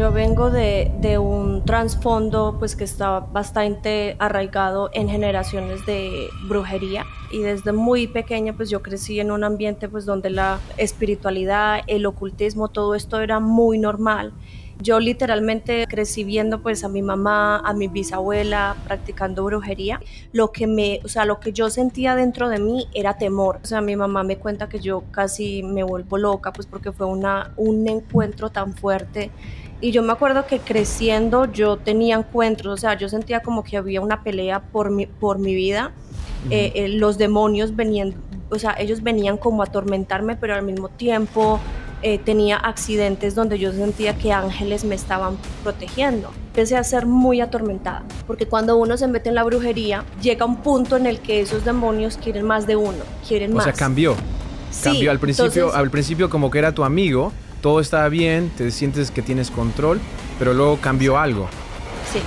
yo vengo de un trasfondo pues que está bastante arraigado en generaciones de brujería y desde muy pequeña pues yo crecí en un ambiente pues donde la espiritualidad, el ocultismo, todo esto era muy normal. Yo literalmente crecí viendo pues a mi mamá, a mi bisabuela practicando brujería. Lo que yo sentía dentro de mí era temor. O sea, mi mamá me cuenta que yo casi me vuelvo loca pues porque fue un encuentro tan fuerte. Y yo me acuerdo que creciendo yo tenía encuentros, o sea, yo sentía como que había una pelea por mi vida. Ujú. Los demonios venían, o sea, ellos venían como a atormentarme, pero al mismo tiempo tenía accidentes donde yo sentía que ángeles me estaban protegiendo. Empecé a ser muy atormentada, porque cuando uno se mete en la brujería, llega un punto en el que esos demonios quieren más de uno, quieren O sea, más. cambió Sí, entonces, al principio como que era tu amigo, todo estaba bien, te sientes que tienes control, pero luego cambió exacto, algo. sí.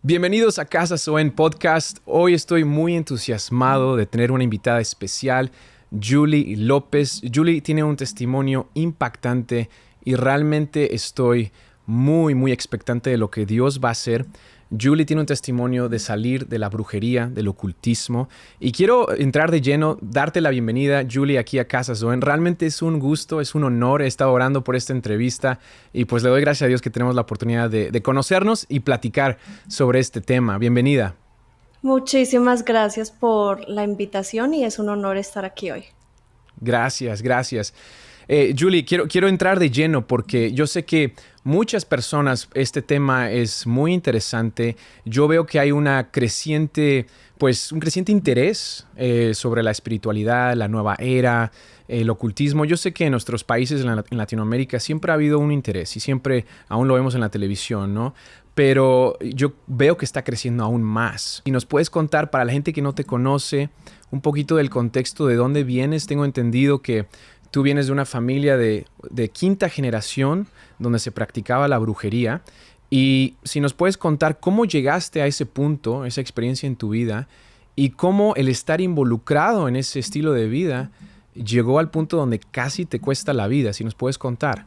Bienvenidos a Casa Soen Podcast. Hoy estoy muy entusiasmado de tener una invitada especial, Julie López. Julie tiene un testimonio impactante y realmente estoy muy expectante de lo que Dios va a hacer. Julie tiene un testimonio de salir de la brujería, del ocultismo. Y quiero entrar de lleno, darte la bienvenida, Julie, aquí a Casa Zoen. Realmente es un gusto, es un honor. He estado orando por esta entrevista y pues le doy gracias a Dios que tenemos la oportunidad de conocernos y platicar sobre este tema. Bienvenida. Muchísimas gracias por la invitación y es un honor estar aquí hoy. Gracias. Julie, quiero entrar de lleno porque yo sé que muchas personas, este tema es muy interesante. Yo veo que hay un creciente interés sobre la espiritualidad, la nueva era, el ocultismo. Yo sé que en nuestros países, en Latinoamérica, siempre ha habido un interés y siempre aún lo vemos en la televisión, ¿no? Pero yo veo que está creciendo aún más. Y nos puedes contar, para la gente que no te conoce, un poquito del contexto de dónde vienes. Tengo entendido que tú vienes de una familia de quinta generación donde se practicaba la brujería. Y si nos puedes contar cómo llegaste a ese punto, esa experiencia en tu vida, y cómo el estar involucrado en ese estilo de vida llegó al punto donde casi te cuesta la vida, si nos puedes contar.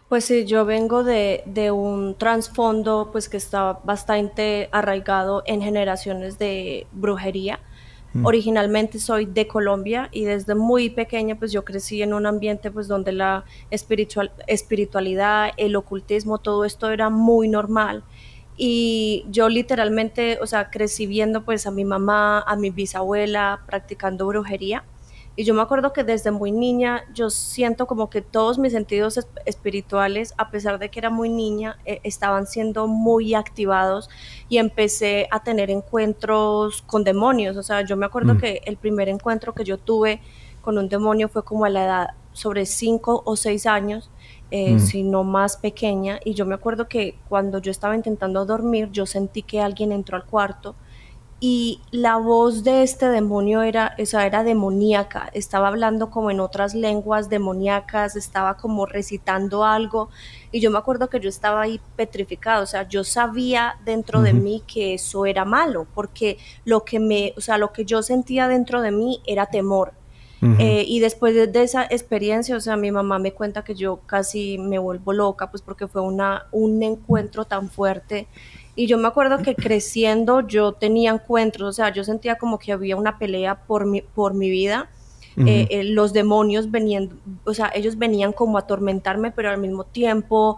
Pues sí, yo vengo de un trasfondo pues que está bastante arraigado en generaciones de brujería. Mm. Originalmente soy de Colombia y desde muy pequeña pues yo crecí en un ambiente pues donde la espiritualidad, el ocultismo, todo esto era muy normal. Y yo literalmente, o sea, crecí viendo pues a mi mamá, a mi bisabuela practicando brujería. Y yo me acuerdo que desde muy niña yo siento como que todos mis sentidos espirituales, a pesar de que era muy niña, estaban siendo muy activados y empecé a tener encuentros con demonios. O sea, yo me acuerdo Mm. que el primer encuentro que yo tuve con un demonio fue como a la edad sobre 5 o 6 años, Mm. si no más pequeña. Y yo me acuerdo que cuando yo estaba intentando dormir, yo sentí que alguien entró al cuarto y la voz de este demonio era, o sea, era demoníaca, estaba hablando como en otras lenguas demoníacas, estaba como recitando algo y yo me acuerdo que yo estaba ahí petrificada, o sea, yo sabía dentro de Ujú. mí que eso era malo, porque o sea, lo que yo sentía dentro de mí era temor. Ujú. Y después de esa experiencia, o sea, mi mamá me cuenta que yo casi me vuelvo loca, pues porque fue un encuentro tan fuerte. Y yo me acuerdo que creciendo yo tenía encuentros, o sea, yo sentía como que había una pelea por mi vida. Ujú. Los demonios venían, o sea, ellos venían como a atormentarme, pero al mismo tiempo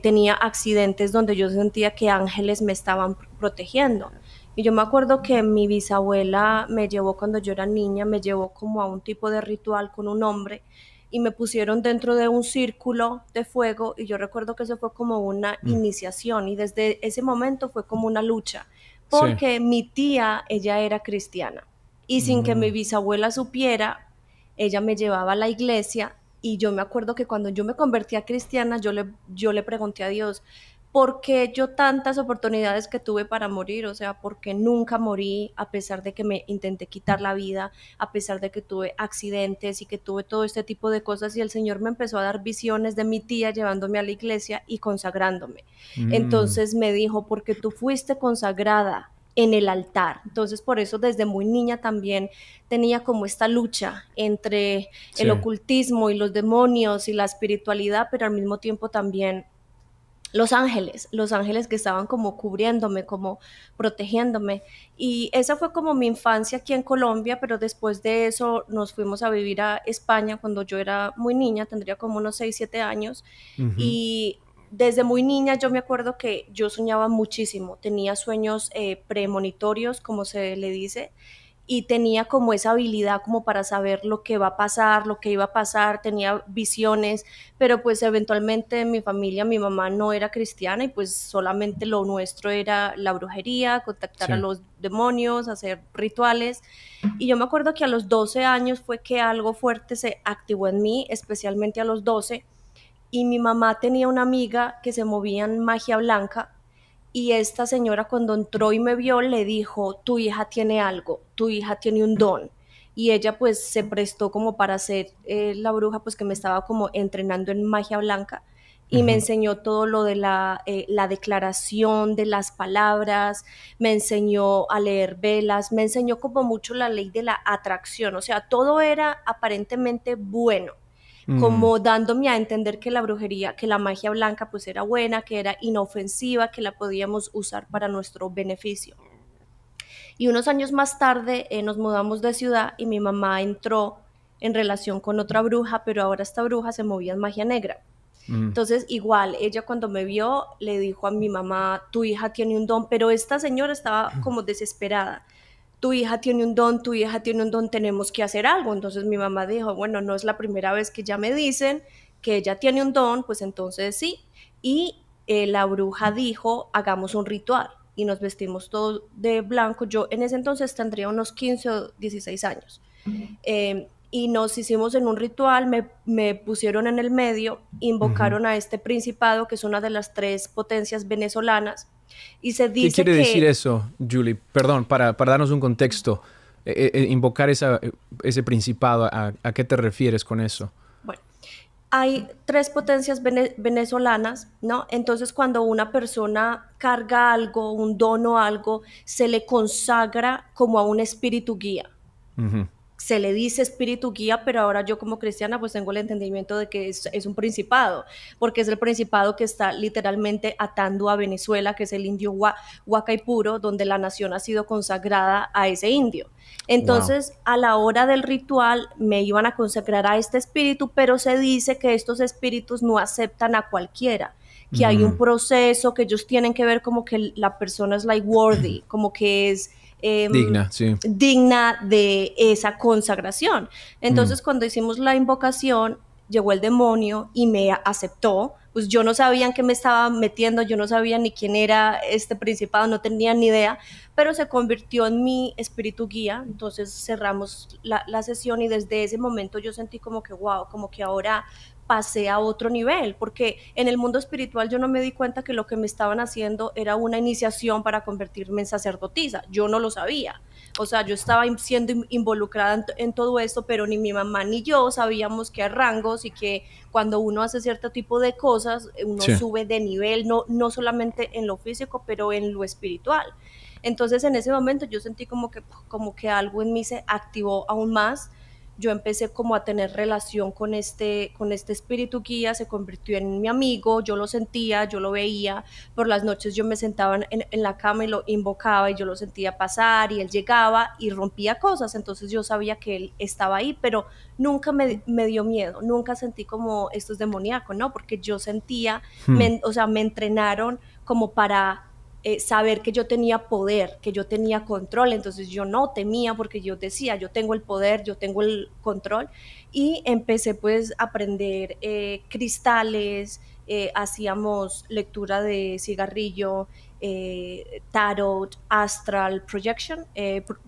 tenía accidentes donde yo sentía que ángeles me estaban protegiendo. Y yo me acuerdo que mi bisabuela me llevó cuando yo era niña, me llevó como a un tipo de ritual con un hombre y me pusieron dentro de un círculo de fuego y yo recuerdo que eso fue como una Mm. iniciación y desde ese momento fue como una lucha Sí. porque mi tía, ella era cristiana y sin que mi Mm. bisabuela supiera, ella me llevaba a la iglesia y yo me acuerdo que cuando yo me convertí a cristiana, yo le pregunté a Dios, ¿por qué yo tantas oportunidades que tuve para morir? O sea, ¿por qué nunca morí a pesar de que me intenté quitar la vida, a pesar de que tuve accidentes y que tuve todo este tipo de cosas? Y el Señor me empezó a dar visiones de mi tía llevándome a la iglesia y consagrándome. Mm. Entonces me dijo, porque tú fuiste consagrada en el altar. Entonces, por eso desde muy niña también tenía como esta lucha entre Sí. el ocultismo y los demonios y la espiritualidad, pero al mismo tiempo también los ángeles que estaban como cubriéndome, como protegiéndome. Y esa fue como mi infancia aquí en Colombia, pero después de eso nos fuimos a vivir a España cuando yo era muy niña, tendría como unos 6 7 años. Ujú. Y desde muy niña yo me acuerdo que yo soñaba muchísimo, tenía sueños premonitorios, como se le dice, y tenía como esa habilidad como para saber lo que va a pasar, lo que iba a pasar, tenía visiones, pero pues eventualmente mi familia, mi mamá no era cristiana y pues solamente lo nuestro era la brujería, contactar a Sí. los demonios, hacer rituales. Y yo me acuerdo que a los 12 años fue que algo fuerte se activó en mí, especialmente a los 12, y mi mamá tenía una amiga que se movía en magia blanca y esta señora cuando entró y me vio le dijo, tu hija tiene algo, tu hija tiene un don. Y ella pues se prestó como para ser la bruja pues que me estaba como entrenando en magia blanca y me Ujú. enseñó todo lo de la declaración de las palabras, me enseñó a leer velas, me enseñó como mucho la ley de la atracción, o sea, todo era aparentemente bueno, Mm. como dándome a entender que la brujería, que la magia blanca pues era buena, que era inofensiva, que la podíamos usar para nuestro beneficio. Y unos años más tarde nos mudamos de ciudad y mi mamá entró en relación con otra bruja, pero ahora esta bruja se movía en magia negra. Mm. Entonces, igual, ella cuando me vio, le dijo a mi mamá, tu hija tiene un don, pero esta señora estaba como desesperada. Tu hija tiene un don, tu hija tiene un don, tenemos que hacer algo. Entonces mi mamá dijo, bueno, no es la primera vez que ya me dicen que ella tiene un don, pues entonces sí. Y la bruja dijo, hagamos un ritual y nos vestimos todos de blanco. Yo en ese entonces tendría unos 15 o 16 años. Y nos hicimos en un ritual, me pusieron en el medio, Ujú. invocaron a este principado, que es una de las tres potencias venezolanas, y se ¿Qué dice quiere decir que, eso, Julie? Perdón, para darnos un contexto. Invocar ese principado, ¿a qué te refieres con eso? bueno, hay tres potencias venezolanas, ¿no? Entonces, cuando una persona carga algo, un don o algo, se le consagra como a un espíritu guía. Ujú. Se le dice espíritu guía, pero ahora yo como cristiana pues tengo el entendimiento de que es un principado, porque es el principado que está literalmente atando a Venezuela, que es el indio Huacaipuro, donde la nación ha sido consagrada a ese indio. Wow. Entonces, a la hora del ritual me iban a consagrar a este espíritu, pero se dice que estos espíritus no aceptan a cualquiera, que hay un Mm. proceso, que ellos tienen que ver como que la persona es like worthy, como que es Digna, sí. digna de esa consagración. Mm. Entonces, cuando hicimos la invocación, llegó el demonio y me aceptó. Pues yo no sabía en qué me estaba metiendo, yo no sabía ni quién era este principado, no tenía ni idea, pero se convirtió en mi espíritu guía. Entonces cerramos la sesión y desde ese momento yo sentí como que, wow, como que ahora pasé a otro nivel, porque en el mundo espiritual yo no me di cuenta que lo que me estaban haciendo era una iniciación para convertirme en sacerdotisa, yo no lo sabía, o sea, yo estaba siendo involucrada en todo esto, pero ni mi mamá ni yo sabíamos que hay rangos y que cuando uno hace cierto tipo de cosas, uno Sí. sube de nivel, no solamente en lo físico, pero en lo espiritual. Entonces en ese momento yo sentí como que algo en mí se activó aún más. Yo empecé como a tener relación con este espíritu guía, se convirtió en mi amigo, yo lo sentía, yo lo veía, por las noches yo me sentaba en la cama y lo invocaba y yo lo sentía pasar y él llegaba y rompía cosas, entonces yo sabía que él estaba ahí, pero nunca me dio miedo, nunca sentí como esto es demoníaco, ¿no? Porque yo sentía, Mm. o sea, me entrenaron como para saber que yo tenía poder, que yo tenía control, entonces yo no temía porque yo decía, yo tengo el poder, yo tengo el control y empecé pues a aprender cristales, hacíamos lectura de cigarrillo, tarot, astral projection,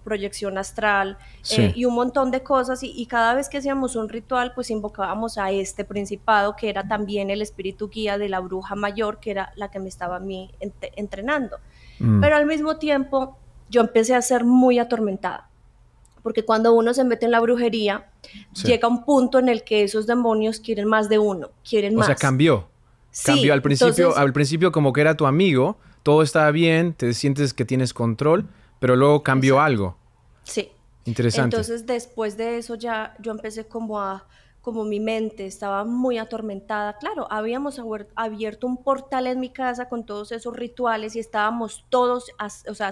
proyección astral Sí. y un montón de cosas y cada vez que hacíamos un ritual pues invocábamos a este principado que era también el espíritu guía de la bruja mayor que era la que me estaba a mí entrenando, Mm. pero al mismo tiempo yo empecé a ser muy atormentada porque cuando uno se mete en la brujería Sí. llega un punto en el que esos demonios quieren más de uno, quieren O sea, más. cambió. Cambió Sí, entonces al principio como que era tu amigo, todo estaba bien, te sientes que tienes control, pero luego cambió Exacto. algo. Sí. Interesante. Entonces, después de eso ya yo empecé como mi mente estaba muy atormentada. Claro, habíamos abierto un portal en mi casa con todos esos rituales y estábamos todos, o sea,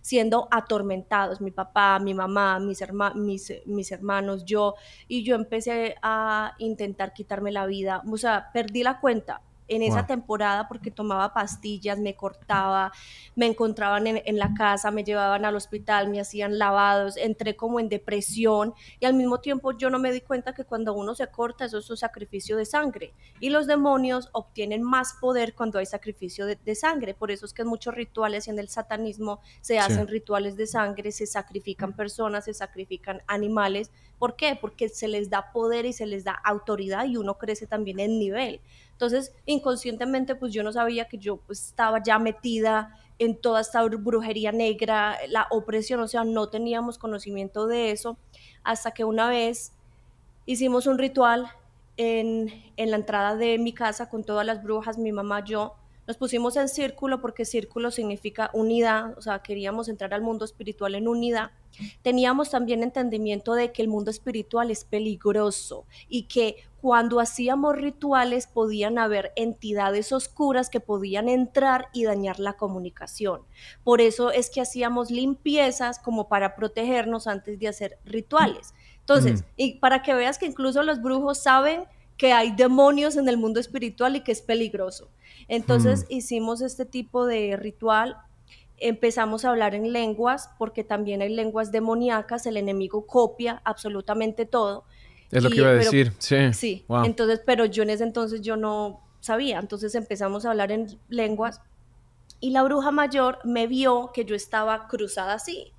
siendo atormentados, mi papá, mi mamá, mis hermanos, yo, y yo empecé a intentar quitarme la vida. O sea, perdí la cuenta en esa Wow. temporada porque tomaba pastillas, me cortaba, me encontraban en la casa, me llevaban al hospital, me hacían lavados, entré como en depresión y al mismo tiempo yo no me di cuenta que cuando uno se corta eso es un sacrificio de sangre y los demonios obtienen más poder cuando hay sacrificio de sangre, por eso es que en muchos rituales y en el satanismo se Sí. hacen rituales de sangre, se sacrifican personas, se sacrifican animales. ¿Por qué? Porque se les da poder y se les da autoridad y uno crece también en nivel. Entonces, inconscientemente, pues yo no sabía que yo pues, estaba ya metida en toda esta brujería negra, la opresión, o sea, no teníamos conocimiento de eso, hasta que una vez hicimos un ritual en la entrada de mi casa con todas las brujas, mi mamá, yo, nos pusimos en círculo porque círculo significa unidad, o sea, queríamos entrar al mundo espiritual en unidad. Teníamos también entendimiento de que el mundo espiritual es peligroso y que cuando hacíamos rituales podían haber entidades oscuras que podían entrar y dañar la comunicación. Por eso es que hacíamos limpiezas como para protegernos antes de hacer rituales. Mm, Entonces, y para que veas que incluso los brujos saben que hay demonios en el mundo espiritual y que es peligroso. mm. Entonces hicimos este tipo de ritual, empezamos a hablar en lenguas, porque también hay lenguas demoníacas, el enemigo copia absolutamente todo, Es lo que iba a pero decir. Sí. sí, Wow. entonces, pero yo en ese entonces yo no sabía, entonces empezamos a hablar en lenguas y la bruja mayor me vio que yo estaba cruzada así.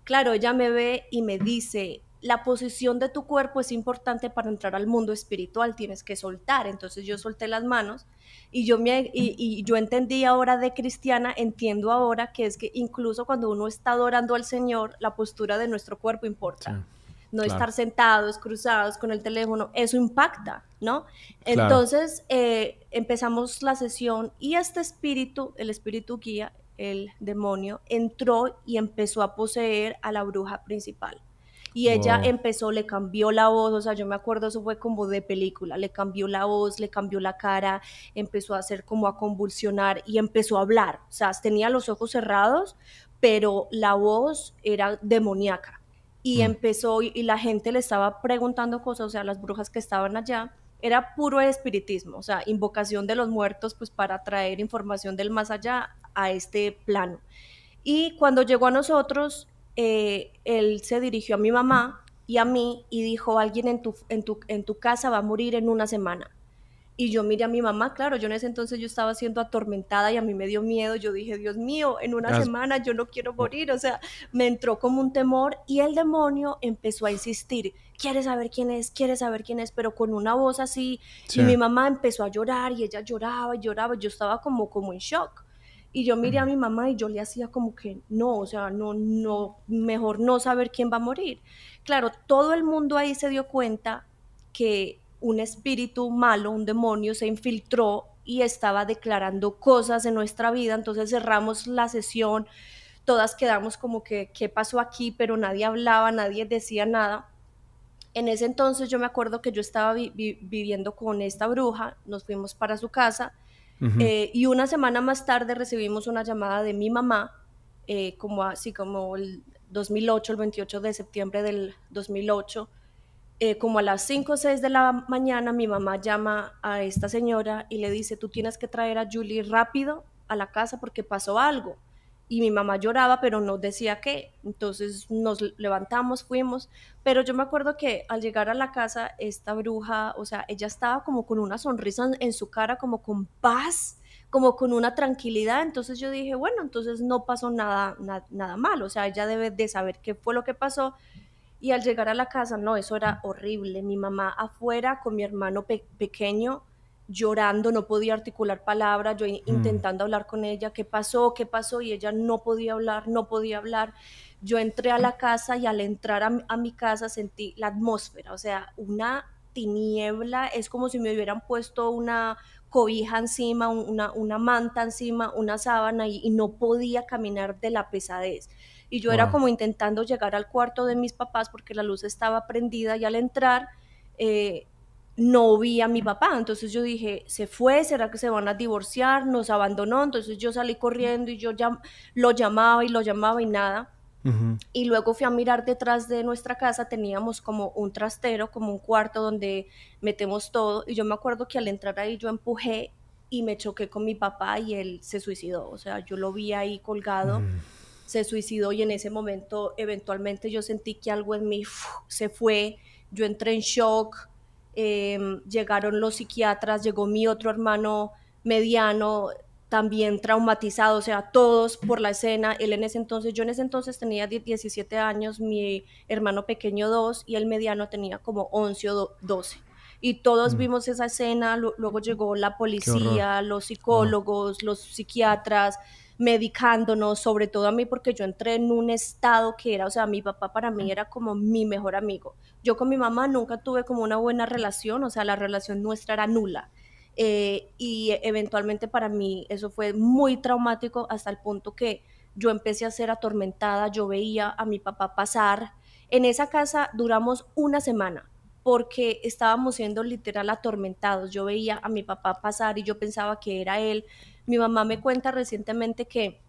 Claro, ella me ve y me dice, la posición de tu cuerpo es importante para entrar al mundo espiritual, tienes que soltar. Entonces yo solté las manos y yo entendí ahora de cristiana, entiendo ahora que es que incluso cuando uno está adorando al Señor, la postura de nuestro cuerpo Sí. importa. No Claro. estar sentados, cruzados con el teléfono, eso impacta, ¿no? Claro. Entonces empezamos la sesión y este espíritu, el espíritu guía, el demonio, entró y empezó a poseer a la bruja principal. Y ella Wow. empezó, le cambió la voz, o sea, yo me acuerdo, eso fue como de película, le cambió la voz, le cambió la cara, empezó a hacer como a convulsionar y empezó a hablar, o sea, tenía los ojos cerrados, pero la voz era demoníaca. Y Mm. empezó, y la gente le estaba preguntando cosas, o sea, las brujas que estaban allá, era puro espiritismo, o sea, invocación de los muertos, pues para traer información del más allá a este plano. Y cuando llegó a nosotros, él se dirigió a mi mamá y a mí y dijo, alguien en tu casa va a morir en una semana. Y yo miré a mi mamá, claro, yo en ese entonces yo estaba siendo atormentada y a mí me dio miedo, yo dije, Dios mío, en una Has- semana yo no quiero morir, o sea, me entró como un temor y el demonio empezó a insistir, ¿quieres saber quién es? ¿Quieres saber quién es? Pero con una voz así, Sí. y mi mamá empezó a llorar y ella lloraba y lloraba, yo estaba como en shock. Y yo miré a mi mamá y yo le hacía como que no, o sea, no, no, mejor no saber quién va a morir. Claro, todo el mundo ahí se dio cuenta que un espíritu malo, un demonio, se infiltró y estaba declarando cosas en nuestra vida. Entonces cerramos la sesión, todas quedamos como que, ¿qué pasó aquí? Pero nadie hablaba, nadie decía nada. En ese entonces yo me acuerdo que yo estaba viviendo con esta bruja, nos fuimos para su casa Ujú. y una semana más tarde recibimos una llamada de mi mamá, como así como el 2008, el 28 de septiembre del 2008, como a las 5 o 6 de la mañana, mi mamá llama a esta señora y le dice, tú tienes que traer a Julie rápido a la casa porque pasó algo. Y mi mamá lloraba, pero no decía qué. Entonces nos levantamos, fuimos. Pero yo me acuerdo que al llegar a la casa, esta bruja, o sea, ella estaba como con una sonrisa en su cara, como con paz, como con una tranquilidad. Entonces yo dije, bueno, entonces no pasó nada mal. O sea, ella debe de saber qué fue lo que pasó y al llegar a la casa, no, eso era horrible. Mi mamá afuera con mi hermano pequeño llorando, no podía articular palabra, yo Mm. intentando hablar con ella, ¿qué pasó? ¿Qué pasó? Y ella no podía hablar, no podía hablar. Yo entré a la casa y al entrar a mi casa sentí la atmósfera, o sea, una tiniebla, es como si me hubieran puesto una cobija encima, una manta encima, una sábana y no podía caminar de la pesadez. Y yo era Wow. como intentando llegar al cuarto de mis papás porque la luz estaba prendida y al entrar eh, no vi a mi papá. Entonces yo dije, ¿se fue? ¿Será que se van a divorciar? Nos abandonó. Entonces yo salí corriendo y yo ya lo llamaba y nada. Ujú. Y luego fui a mirar detrás de nuestra casa, teníamos como un trastero, como un cuarto donde metemos todo. Y yo me acuerdo que al entrar ahí yo empujé y me choqué con mi papá y él se suicidó. O sea, yo lo vi ahí colgado, se suicidó y en ese momento eventualmente yo sentí que algo en mí se fue, yo entré en shock, llegaron los psiquiatras, llegó mi otro hermano mediano, también traumatizado, o sea, todos por la escena. Él en ese entonces, yo en ese entonces tenía 17 años, mi hermano pequeño 2 y el mediano tenía como 11 o 12. Y todos Mm. vimos esa escena, luego llegó la Qué horror. policía, los Wow. psicólogos, los psiquiatras, medicándonos, sobre todo a mí porque yo entré en un estado que era, o sea, mi papá para mí era como mi mejor amigo. Yo con mi mamá nunca tuve como una buena relación, o sea, la relación nuestra era nula. Y eventualmente para mí eso fue muy traumático hasta el punto que yo empecé a ser atormentada, yo veía a mi papá pasar. En esa casa duramos una semana porque estábamos siendo literal atormentados. Yo veía a mi papá pasar y yo pensaba que era él. Mi mamá me cuenta recientemente que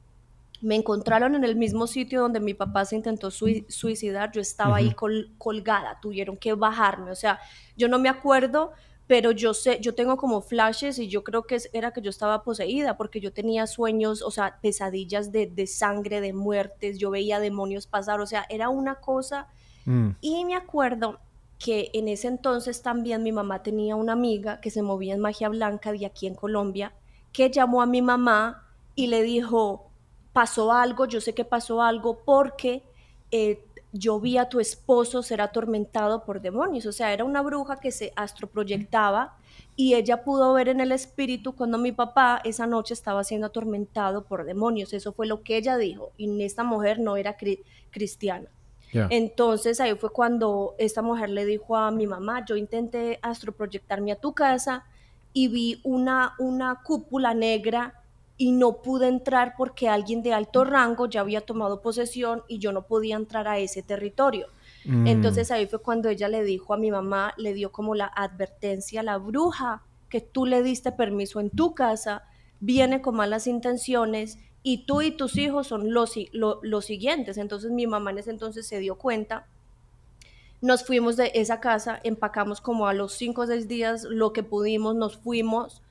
me encontraron en el mismo sitio donde mi papá se intentó suicidar, yo estaba ahí Ujú. colgada, tuvieron que bajarme, o sea, yo no me acuerdo, pero yo sé, yo tengo como flashes y yo creo que era que yo estaba poseída porque yo tenía sueños, o sea, pesadillas de sangre, de muertes, yo veía demonios pasar, o sea, era una cosa. Mm. Y me acuerdo que en ese entonces también mi mamá tenía una amiga que se movía en magia blanca de aquí en Colombia, que llamó a mi mamá y le dijo, pasó algo, yo sé que pasó algo porque yo vi a tu esposo ser atormentado por demonios, o sea, era una bruja que se astroproyectaba y ella pudo ver en el espíritu cuando mi papá esa noche estaba siendo atormentado por demonios, eso fue lo que ella dijo y esta mujer no era cristiana. Ya. Entonces ahí fue cuando esta mujer le dijo a mi mamá, yo intenté astroproyectarme a tu casa y vi una cúpula negra y no pude entrar porque alguien de alto rango ya había tomado posesión y yo no podía entrar a ese territorio. Mm. Entonces ahí fue cuando ella le dijo a mi mamá, le dio como la advertencia, la bruja que tú le diste permiso en tu casa, viene con malas intenciones y tú y tus hijos son los siguientes. Entonces mi mamá en ese entonces se dio cuenta, nos fuimos de esa casa, empacamos como a los 5 o 6 días lo que pudimos, nos fuimos.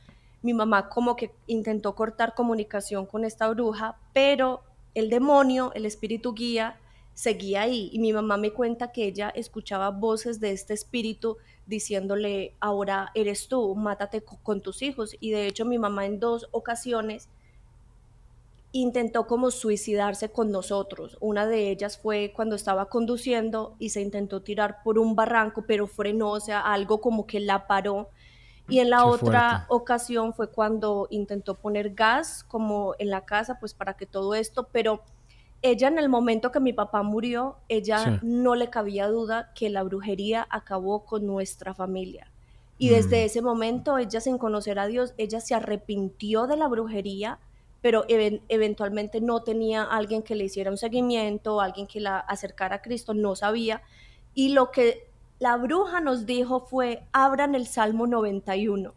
Mi mamá como que intentó cortar comunicación con esta bruja, pero el demonio, el espíritu guía, seguía ahí. Y mi mamá me cuenta que ella escuchaba voces de este espíritu diciéndole, ahora eres tú, mátate con tus hijos. Y de hecho mi mamá en 2 ocasiones intentó como suicidarse con nosotros. Una de ellas fue cuando estaba conduciendo y se intentó tirar por un barranco, pero frenó, o sea, algo como que la paró. Y en la Qué fuerte. otra ocasión fue cuando intentó poner gas como en la casa, pues para que todo esto, pero ella en el momento que mi papá murió, ella Sí. no le cabía duda que la brujería acabó con nuestra familia. Y desde Mm. ese momento, ella sin conocer a Dios, ella se arrepintió de la brujería, pero eventualmente no tenía alguien que le hiciera un seguimiento, alguien que la acercara a Cristo, no sabía. Y lo que la bruja nos dijo fue, abran el Salmo 91.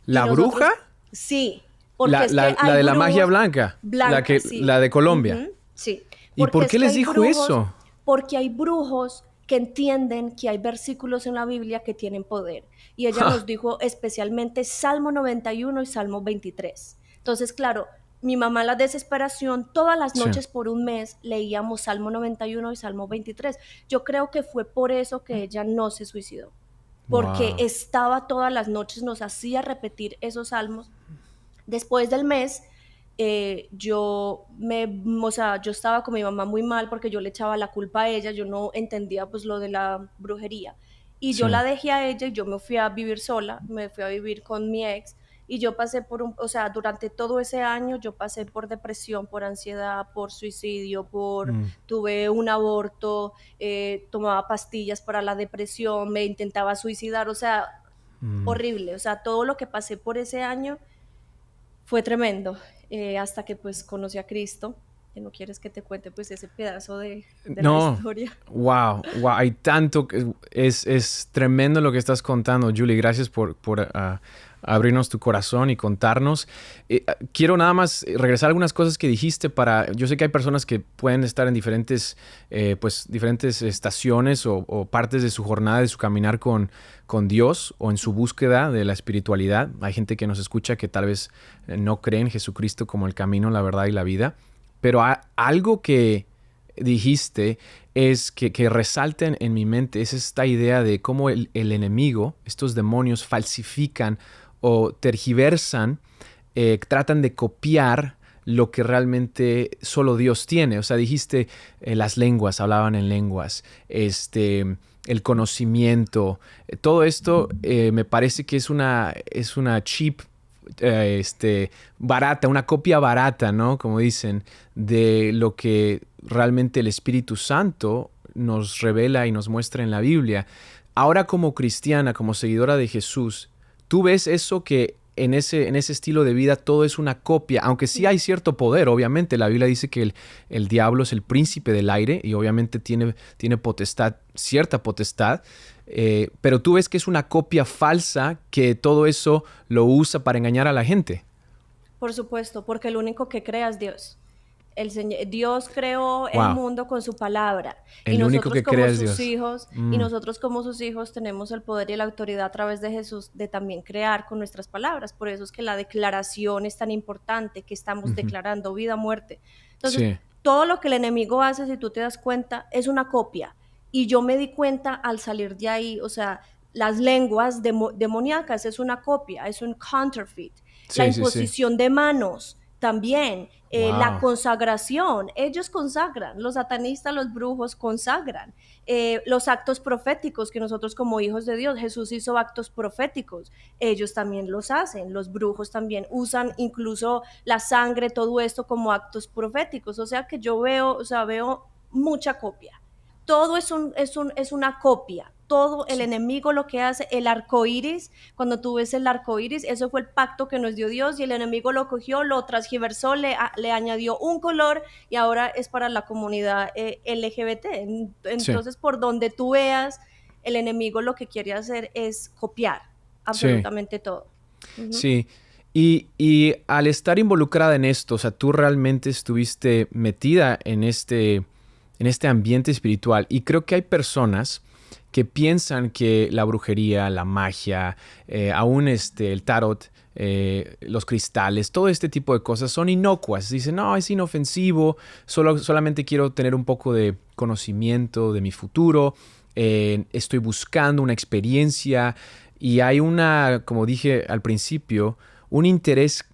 Y ¿La bruja? nosotros, sí, porque es que La hay de la magia brujos blanca. blancas, La sí. de Colombia. Ujú, sí, ¿Y porque por es qué que les hay dijo brujos, eso? porque hay brujos que entienden que hay versículos en la Biblia que tienen poder. Y ella Ja. nos dijo especialmente Salmo 91 y Salmo 23. Entonces, claro, mi mamá en la desesperación, todas las Sí. noches por un mes leíamos Salmo 91 y Salmo 23. Yo creo que fue por eso que ella no se suicidó, porque Wow. estaba todas las noches, nos hacía repetir esos salmos. Después del mes, o sea, yo estaba con mi mamá muy mal porque yo le echaba la culpa a ella, yo no entendía pues lo de la brujería. Y Sí. yo la dejé a ella y yo me fui a vivir sola, me fui a vivir con mi ex. y yo pasé o sea, durante todo ese año yo pasé por depresión, por ansiedad, por suicidio, Mm, tuve un aborto, tomaba pastillas para la depresión, me intentaba suicidar, o sea, mm. horrible, o sea, todo lo que pasé por ese año fue tremendo, hasta que pues conocí a Cristo, que no quieres que te cuente pues ese pedazo de la No, historia. wow, hay tanto que es tremendo lo que estás contando, Julie. Gracias por abrirnos tu corazón y contarnos. Quiero nada más regresar a algunas cosas que dijiste para. Yo sé que hay personas que pueden estar en diferentes estaciones o partes de su jornada, de su caminar con Dios o en su búsqueda de la espiritualidad. Hay gente que nos escucha que tal vez no cree en Jesucristo como el camino, la verdad y la vida. Pero algo que dijiste es que resalten en mi mente es esta idea de cómo el enemigo, estos demonios, falsifican o tergiversan, tratan de copiar lo que realmente solo Dios tiene. O sea, dijiste las lenguas, hablaban en lenguas, el conocimiento, todo esto me parece que es una cheap barata, una copia barata, ¿no? Como dicen, de lo que realmente el Espíritu Santo nos revela y nos muestra en la Biblia. Ahora como cristiana, como seguidora de Jesús, ¿tú ves eso que en ese estilo de vida todo es una copia? Aunque sí hay cierto poder, obviamente. La Biblia dice que el diablo es el príncipe del aire y obviamente tiene potestad, cierta potestad. Pero tú ves que es una copia falsa que todo eso lo usa para engañar a la gente. Por supuesto, porque el único que crea es Dios. Dios creó el Wow. mundo con su palabra El único que crea es Dios. y Mm, nosotros como sus hijos tenemos el poder y la autoridad a través de Jesús de también crear con nuestras palabras. Por eso es que la declaración es tan importante, que estamos ujú. declarando vida, muerte. Entonces, Sí, todo lo que el enemigo hace, si tú te das cuenta, es una copia. Y yo me di cuenta al salir de ahí, o sea, las lenguas demoníacas es una copia, es un counterfeit. La sí, sí, sí. imposición de manos también, la Wow. consagración, ellos consagran, los satanistas, los brujos consagran, los actos proféticos que nosotros como hijos de Dios, Jesús hizo actos proféticos, ellos también los hacen, los brujos también usan incluso la sangre, todo esto como actos proféticos, o sea que yo veo, o sea, veo mucha copia. Todo es una copia. Todo el enemigo lo que hace, el arco iris, cuando tú ves el arco iris, eso fue el pacto que nos dio Dios y el enemigo lo cogió, lo transgiversó, le añadió un color y ahora es para la comunidad LGBT. Sí, Entonces, por donde tú veas, el enemigo lo que quiere hacer es copiar sí, absolutamente todo. Ujú. sí. Y al estar involucrada en esto, o sea, tú realmente estuviste metida en este ambiente espiritual. Y creo que hay personas que piensan que la brujería, la magia, aún el tarot, los cristales, todo este tipo de cosas son inocuas. Dicen, no, es inofensivo, solamente quiero tener un poco de conocimiento de mi futuro, estoy buscando una experiencia y hay como dije al principio, un interés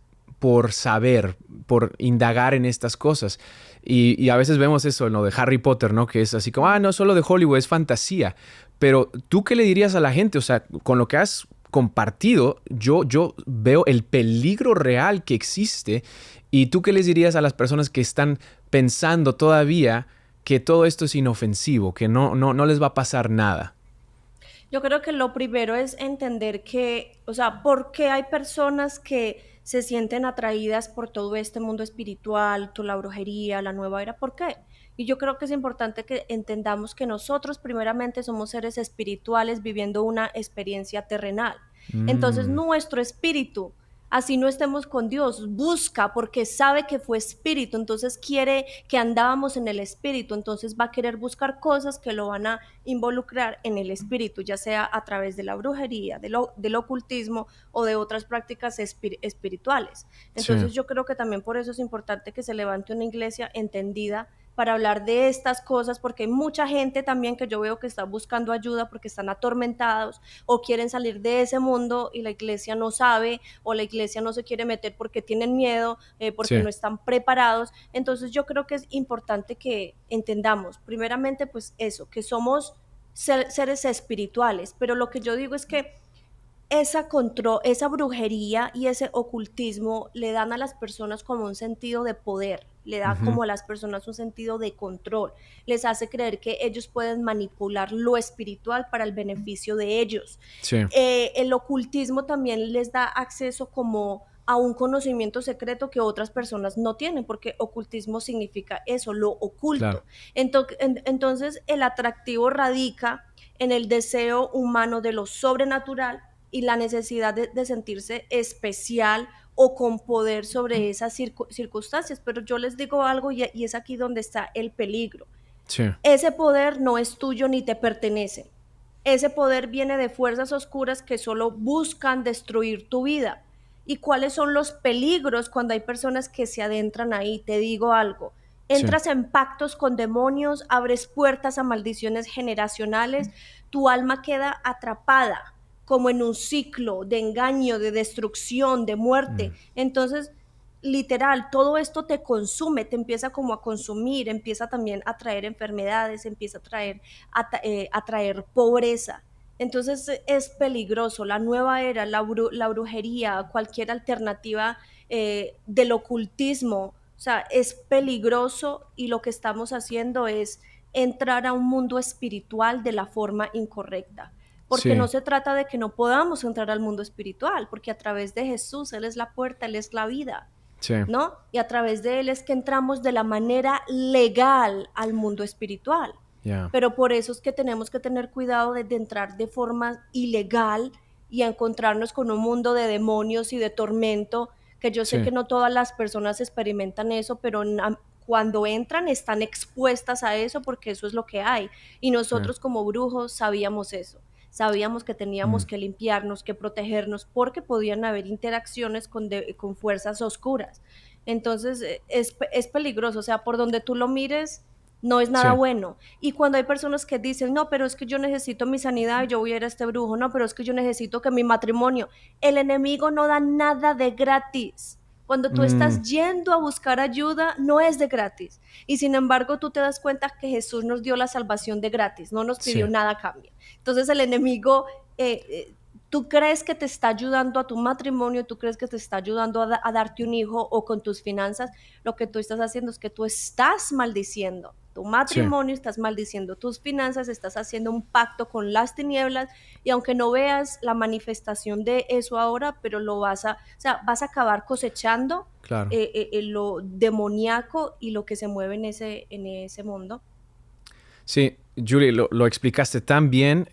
por saber, por indagar en estas cosas. Y a veces vemos eso, ¿no? De Harry Potter, ¿no? Que es así como, no, solo de Hollywood, es fantasía. Pero tú, ¿qué le dirías a la gente? O sea, con lo que has compartido, yo veo el peligro real que existe. ¿Y tú qué les dirías a las personas que están pensando todavía que todo esto es inofensivo, que no les va a pasar nada? Yo creo que lo primero es entender que, o sea, ¿por qué hay personas que se sienten atraídas por todo este mundo espiritual, toda la brujería, la nueva era? ¿Por qué? Y yo creo que es importante que entendamos que nosotros primeramente somos seres espirituales viviendo una experiencia terrenal. Entonces Mm, nuestro espíritu, así no estemos con Dios, busca porque sabe que fue espíritu, entonces quiere que andábamos en el espíritu, entonces va a querer buscar cosas que lo van a involucrar en el espíritu, ya sea a través de la brujería, del ocultismo o de otras prácticas espirituales. sí. Entonces yo creo que también por eso es importante que se levante una iglesia entendida para hablar de estas cosas, porque hay mucha gente también que yo veo que está buscando ayuda porque están atormentados o quieren salir de ese mundo y la iglesia no sabe o la iglesia no se quiere meter porque tienen miedo, porque Sí. no están preparados. Entonces yo creo que es importante que entendamos, primeramente, pues eso, que somos seres espirituales, pero lo que yo digo es que esa brujería y ese ocultismo le dan a las personas como un sentido de poder, le da Ujú. como a las personas un sentido de control, les hace creer que ellos pueden manipular lo espiritual para el beneficio de ellos. Sí, El ocultismo también les da acceso como a un conocimiento secreto que otras personas no tienen, porque ocultismo significa eso, lo claro. oculto. Entonces, el atractivo radica en el deseo humano de lo sobrenatural y la necesidad de sentirse especial o con poder sobre esas circunstancias. Pero yo les digo algo y es aquí donde está el peligro. Sí, Ese poder no es tuyo ni te pertenece. Ese poder viene de fuerzas oscuras que solo buscan destruir tu vida. ¿Y cuáles son los peligros cuando hay personas que se adentran ahí? Te digo algo. sí, Entras en pactos con demonios, abres puertas a maldiciones generacionales, tu alma queda atrapada como en un ciclo de engaño, de destrucción, de muerte. mm, Entonces, literal, todo esto te consume, te empieza como a consumir, empieza también a traer enfermedades, empieza a traer pobreza. Entonces es peligroso. La nueva era, la brujería, cualquier alternativa del ocultismo, o sea, es peligroso y lo que estamos haciendo es entrar a un mundo espiritual de la forma incorrecta. Porque no sí, se trata de que no podamos entrar al mundo espiritual, porque a través de Jesús, Él es la puerta, Él es la vida. sí, ¿No? Y a través de él es que entramos de la manera legal al mundo espiritual. ya, Pero por eso es que tenemos que tener cuidado de entrar de forma ilegal y a encontrarnos con un mundo de demonios y de tormento, que yo sé sí, que no todas las personas experimentan eso, pero cuando entran están expuestas a eso porque eso es lo que hay. Y sí, nosotros como brujos sabíamos eso. Sabíamos que mm, teníamos que limpiarnos, que protegernos, porque podían haber interacciones con fuerzas oscuras. Entonces es peligroso, o sea, por donde tú lo mires, no es sí, nada bueno. Y cuando hay personas que dicen, no, pero es que yo necesito mi sanidad, yo voy a ir a este brujo, no, pero es que yo necesito que mi matrimonio, el enemigo no da nada de gratis. Cuando tú mm, estás yendo a buscar ayuda, no es de gratis. Y sin embargo, tú te das cuenta que Jesús nos dio la salvación de gratis, no nos pidió sí, nada a cambio. Entonces el enemigo tú crees que te está ayudando a tu matrimonio, tú crees que te está ayudando a darte un hijo o con tus finanzas, lo que tú estás haciendo es que tú estás maldiciendo tu sí. matrimonio, estás maldiciendo tus finanzas, estás haciendo un pacto con las tinieblas y aunque no veas la manifestación de eso ahora, pero o sea, vas a acabar cosechando Claro. lo demoníaco y lo que se mueve en ese mundo. Sí, Julie, lo explicaste tan bien,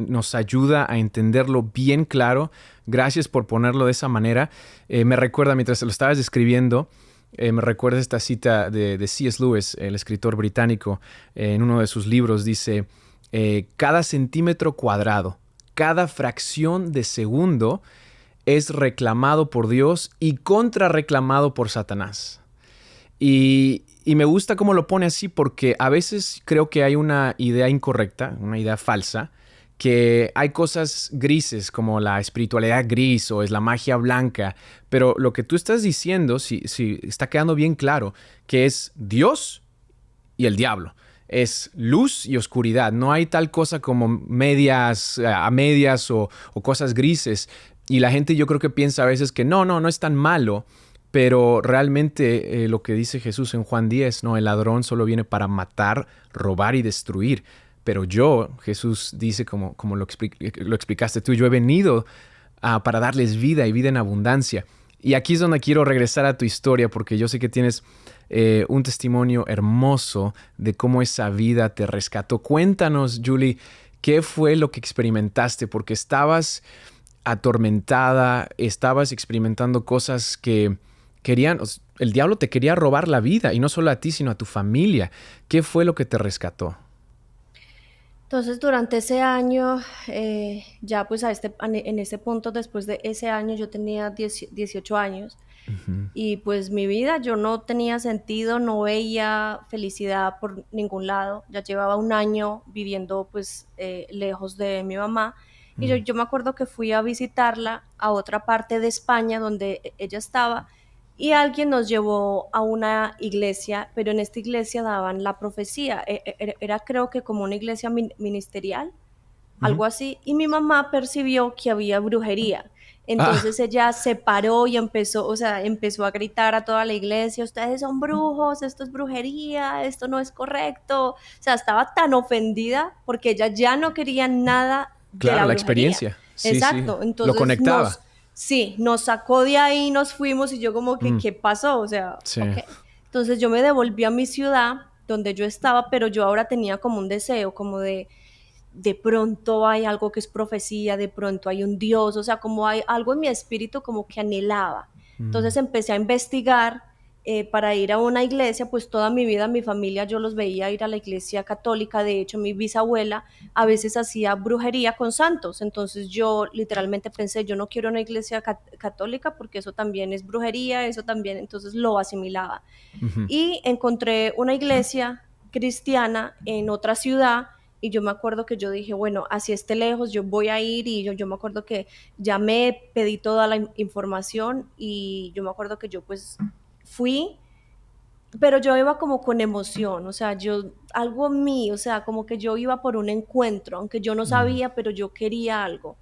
nos ayuda a entenderlo bien claro. Gracias por ponerlo de esa manera. Me recuerda, mientras lo estabas describiendo, me recuerda esta cita de C.S. Lewis, el escritor británico, en uno de sus libros dice, cada centímetro cuadrado, cada fracción de segundo es reclamado por Dios y contrarreclamado por Satanás. Y me gusta cómo lo pone así porque a veces creo que hay una idea incorrecta, una idea falsa, que hay cosas grises como la espiritualidad gris o es la magia blanca, pero lo que tú estás diciendo, si está quedando bien claro, que es Dios y el diablo. Es luz y oscuridad. No hay tal cosa como medias, a medias o cosas grises. Y la gente yo creo que piensa a veces que no es tan malo. Pero realmente lo que dice Jesús en Juan 10, ¿no? El ladrón solo viene para matar, robar y destruir. Pero yo, Jesús dice, como lo explicaste tú, yo he venido para darles vida y vida en abundancia. Y aquí es donde quiero regresar a tu historia, porque yo sé que tienes un testimonio hermoso de cómo esa vida te rescató. Cuéntanos, Julie, ¿qué fue lo que experimentaste? Porque estabas atormentada, estabas experimentando cosas que querían, el diablo te quería robar la vida, y no solo a ti, sino a tu familia. ¿Qué fue lo que te rescató? Entonces, durante ese año, ya pues en ese punto, después de ese año, yo tenía 18 años Ujú, y pues mi vida, yo no tenía sentido, no veía felicidad por ningún lado. Ya llevaba un año viviendo pues lejos de mi mamá y mm, yo me acuerdo que fui a visitarla a otra parte de España donde ella estaba y alguien nos llevó a una iglesia, pero en esta iglesia daban la profecía. Era creo que como una iglesia ministerial. Ujú. algo así, y mi mamá percibió que había brujería. Ah, Entonces ella se paró y empezó, o sea, empezó a gritar a toda la iglesia, ustedes son brujos, esto es brujería, esto no es correcto. O sea, estaba tan ofendida porque ella ya no quería nada de claro, la la brujería. experiencia. Sí, sí. Exacto, Lo entonces conectaba. sí, nos sacó de ahí, nos fuimos y yo como que, Mm, ¿qué pasó? O sea, sí. ok. Entonces yo me devolví a mi ciudad donde yo estaba, pero yo ahora tenía como un deseo, como de pronto hay algo que es profecía, de pronto hay un Dios, o sea, como hay algo en mi espíritu como que anhelaba. Entonces Mm, empecé a investigar para ir a una iglesia, pues toda mi vida, mi familia, yo los veía ir a la iglesia católica, de hecho mi bisabuela a veces hacía brujería con santos, entonces yo literalmente pensé, yo no quiero una iglesia católica porque eso también es brujería, eso también, entonces lo asimilaba. ujú. Y encontré una iglesia cristiana en otra ciudad y yo me acuerdo que yo dije, bueno, así esté lejos, yo voy a ir y yo me acuerdo que llamé, pedí toda la información y yo me acuerdo que yo pues fui, pero yo iba como con emoción, o sea, yo, algo mío, o sea, como que yo iba por un encuentro, aunque yo no Mm, sabía, pero yo quería algo.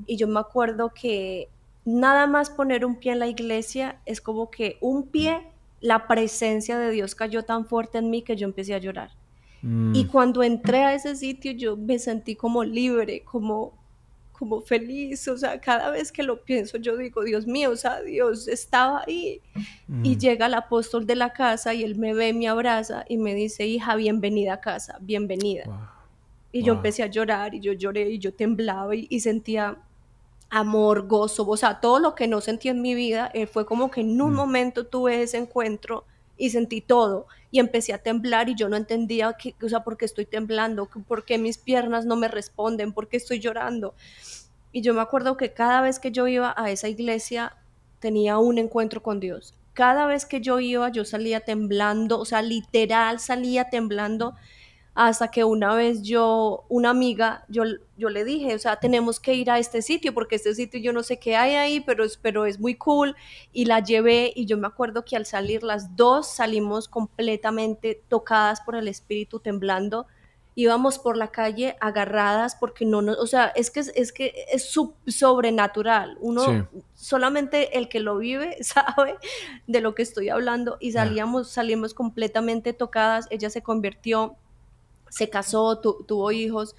Y yo me acuerdo que nada más poner un pie en la iglesia es como que un pie, la presencia de Dios cayó tan fuerte en mí que yo empecé a llorar. Y mm, cuando entré a ese sitio yo me sentí como libre, como feliz, o sea, cada vez que lo pienso yo digo, Dios mío, o sea, Dios estaba ahí. Y mm. llega el apóstol de la casa y él me ve, me abraza y me dice, hija, bienvenida a casa, bienvenida. Wow. Y yo Wow. empecé a llorar y yo lloré y yo temblaba y sentía amor, gozo, o sea, todo lo que no sentí en mi vida, fue como que en un Mm, momento tuve ese encuentro y sentí todo y empecé a temblar y yo no entendía que, o sea, por qué estoy temblando, por qué mis piernas no me responden, por qué estoy llorando. Y yo me acuerdo que cada vez que yo iba a esa iglesia tenía un encuentro con Dios. Cada vez que yo iba, yo salía temblando, o sea, literal salía temblando hasta que una vez yo, una amiga, yo le dije, o sea, tenemos que ir a este sitio porque este sitio yo no sé qué hay ahí, pero es muy cool y la llevé y yo me acuerdo que al salir las dos salimos completamente tocadas por el espíritu, temblando. Íbamos por la calle agarradas porque no nos, o sea, es sobrenatural. sí. Uno, solamente el que lo vive sabe de lo que estoy hablando y Yeah. salimos completamente tocadas. Ella se convirtió, se casó, tuvo hijos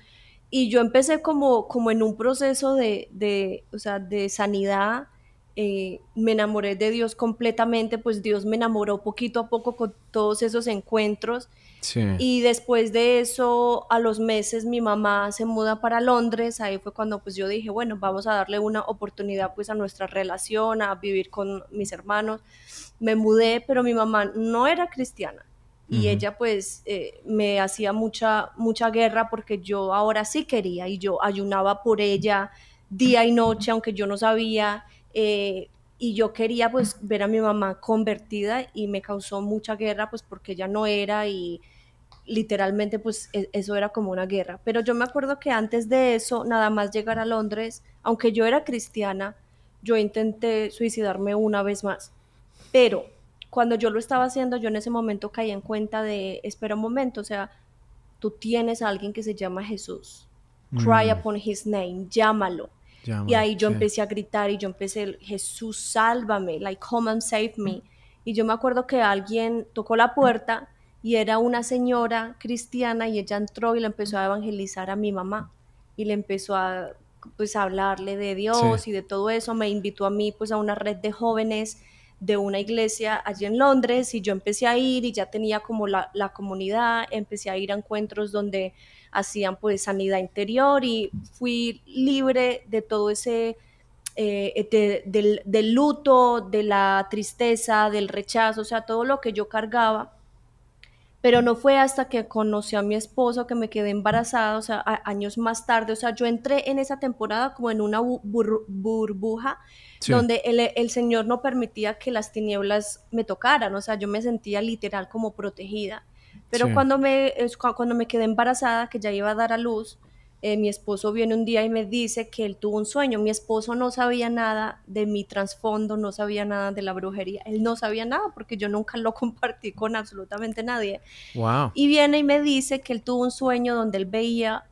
y yo empecé como en un proceso o sea, de sanidad. Me enamoré de Dios completamente, pues Dios me enamoró poquito a poco con todos esos encuentros Sí. y después de eso, a los meses, mi mamá se muda para Londres. Ahí fue cuando pues yo dije, bueno, vamos a darle una oportunidad pues a nuestra relación, a vivir con mis hermanos. Me mudé, pero mi mamá no era cristiana. Y Ujú. ella pues me hacía mucha guerra porque yo ahora sí quería y yo ayunaba por ella día y noche, aunque yo no sabía. Y yo quería pues ver a mi mamá convertida y me causó mucha guerra pues porque ella no era y literalmente pues eso era como una guerra. Pero yo me acuerdo que antes de eso, nada más llegar a Londres, aunque yo era cristiana, yo intenté suicidarme una vez más. Pero cuando yo lo estaba haciendo, yo en ese momento caí en cuenta de, espera un momento, o sea, tú tienes a alguien que se llama Jesús. Cry Mm, upon his name, llámalo. Y llámalo. ahí yo Sí. empecé a gritar y yo empecé, Jesús, sálvame, like, come and save me. Y yo me acuerdo que alguien tocó la puerta y era una señora cristiana y ella entró y le empezó a evangelizar a mi mamá y le empezó a pues a hablarle de Sí. Dios y de todo eso. Me invitó a mí pues a una red de jóvenes de una iglesia allí en Londres y yo empecé a ir y ya tenía como la comunidad, empecé a ir a encuentros donde hacían pues sanidad interior y fui libre de todo ese, del luto, de la tristeza, del rechazo, o sea, todo lo que yo cargaba. Pero no fue hasta que conocí a mi esposo que me quedé embarazada, o sea, años más tarde, o sea, yo entré en esa temporada como en una burbuja Sí. donde el Señor no permitía que las tinieblas me tocaran, o sea, yo me sentía literal como protegida. Pero Sí. cuando me quedé embarazada, que ya iba a dar a luz, mi esposo viene un día y me dice que él tuvo un sueño. Mi esposo no sabía nada de mi trasfondo, no sabía nada de la brujería, él no sabía nada porque yo nunca lo compartí con absolutamente nadie. Wow. Y viene y me dice que él tuvo un sueño donde él veía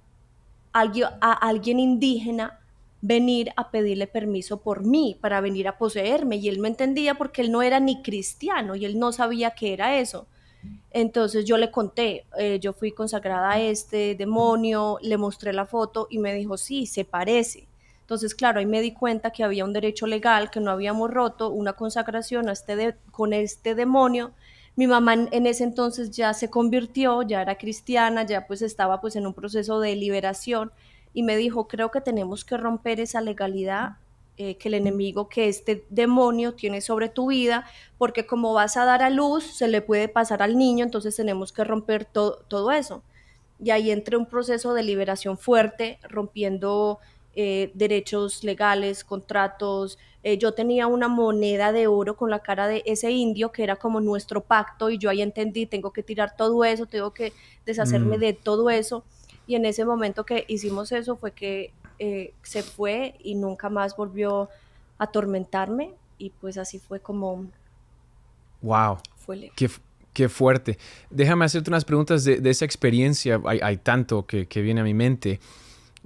a alguien indígena venir a pedirle permiso por mí, para venir a poseerme. Y él no entendía porque él no era ni cristiano y él no sabía qué era eso. Entonces yo le conté, yo fui consagrada a este demonio, le mostré la foto y me dijo, sí, se parece. Entonces, claro, ahí me di cuenta que había un derecho legal, que no habíamos roto una consagración a con este demonio. Mi mamá en ese entonces ya se convirtió, ya era cristiana, ya pues estaba pues en un proceso de liberación y me dijo, creo que tenemos que romper esa legalidad que el enemigo, que este demonio tiene sobre tu vida, porque como vas a dar a luz, se le puede pasar al niño, entonces tenemos que romper todo eso. Y ahí entré un proceso de liberación fuerte, rompiendo derechos legales, contratos. Yo tenía una moneda de oro con la cara de ese indio que era como nuestro pacto y yo ahí entendí, tengo que tirar todo eso, tengo que deshacerme Mm, de todo eso. Y en ese momento que hicimos eso fue que se fue y nunca más volvió a atormentarme y pues así fue como wow, fue. qué, qué fuerte. Déjame hacerte unas preguntas de esa experiencia. Hay tanto que viene a mi mente.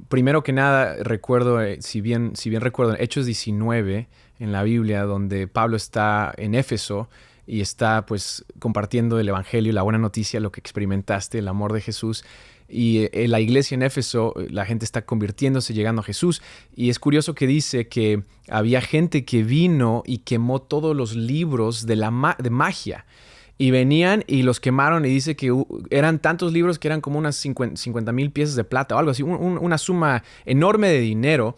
Primero que nada, recuerdo, si bien recuerdo, en Hechos 19 en la Biblia, donde Pablo está en Éfeso y está pues compartiendo el Evangelio, la buena noticia, lo que experimentaste, el amor de Jesús. Y en la iglesia en Éfeso, la gente está convirtiéndose, llegando a Jesús. Y es curioso que dice que había gente que vino y quemó todos los libros de magia. Y venían y los quemaron y dice que eran tantos libros que eran como unas 50,000 piezas de plata o algo así, una suma enorme de dinero.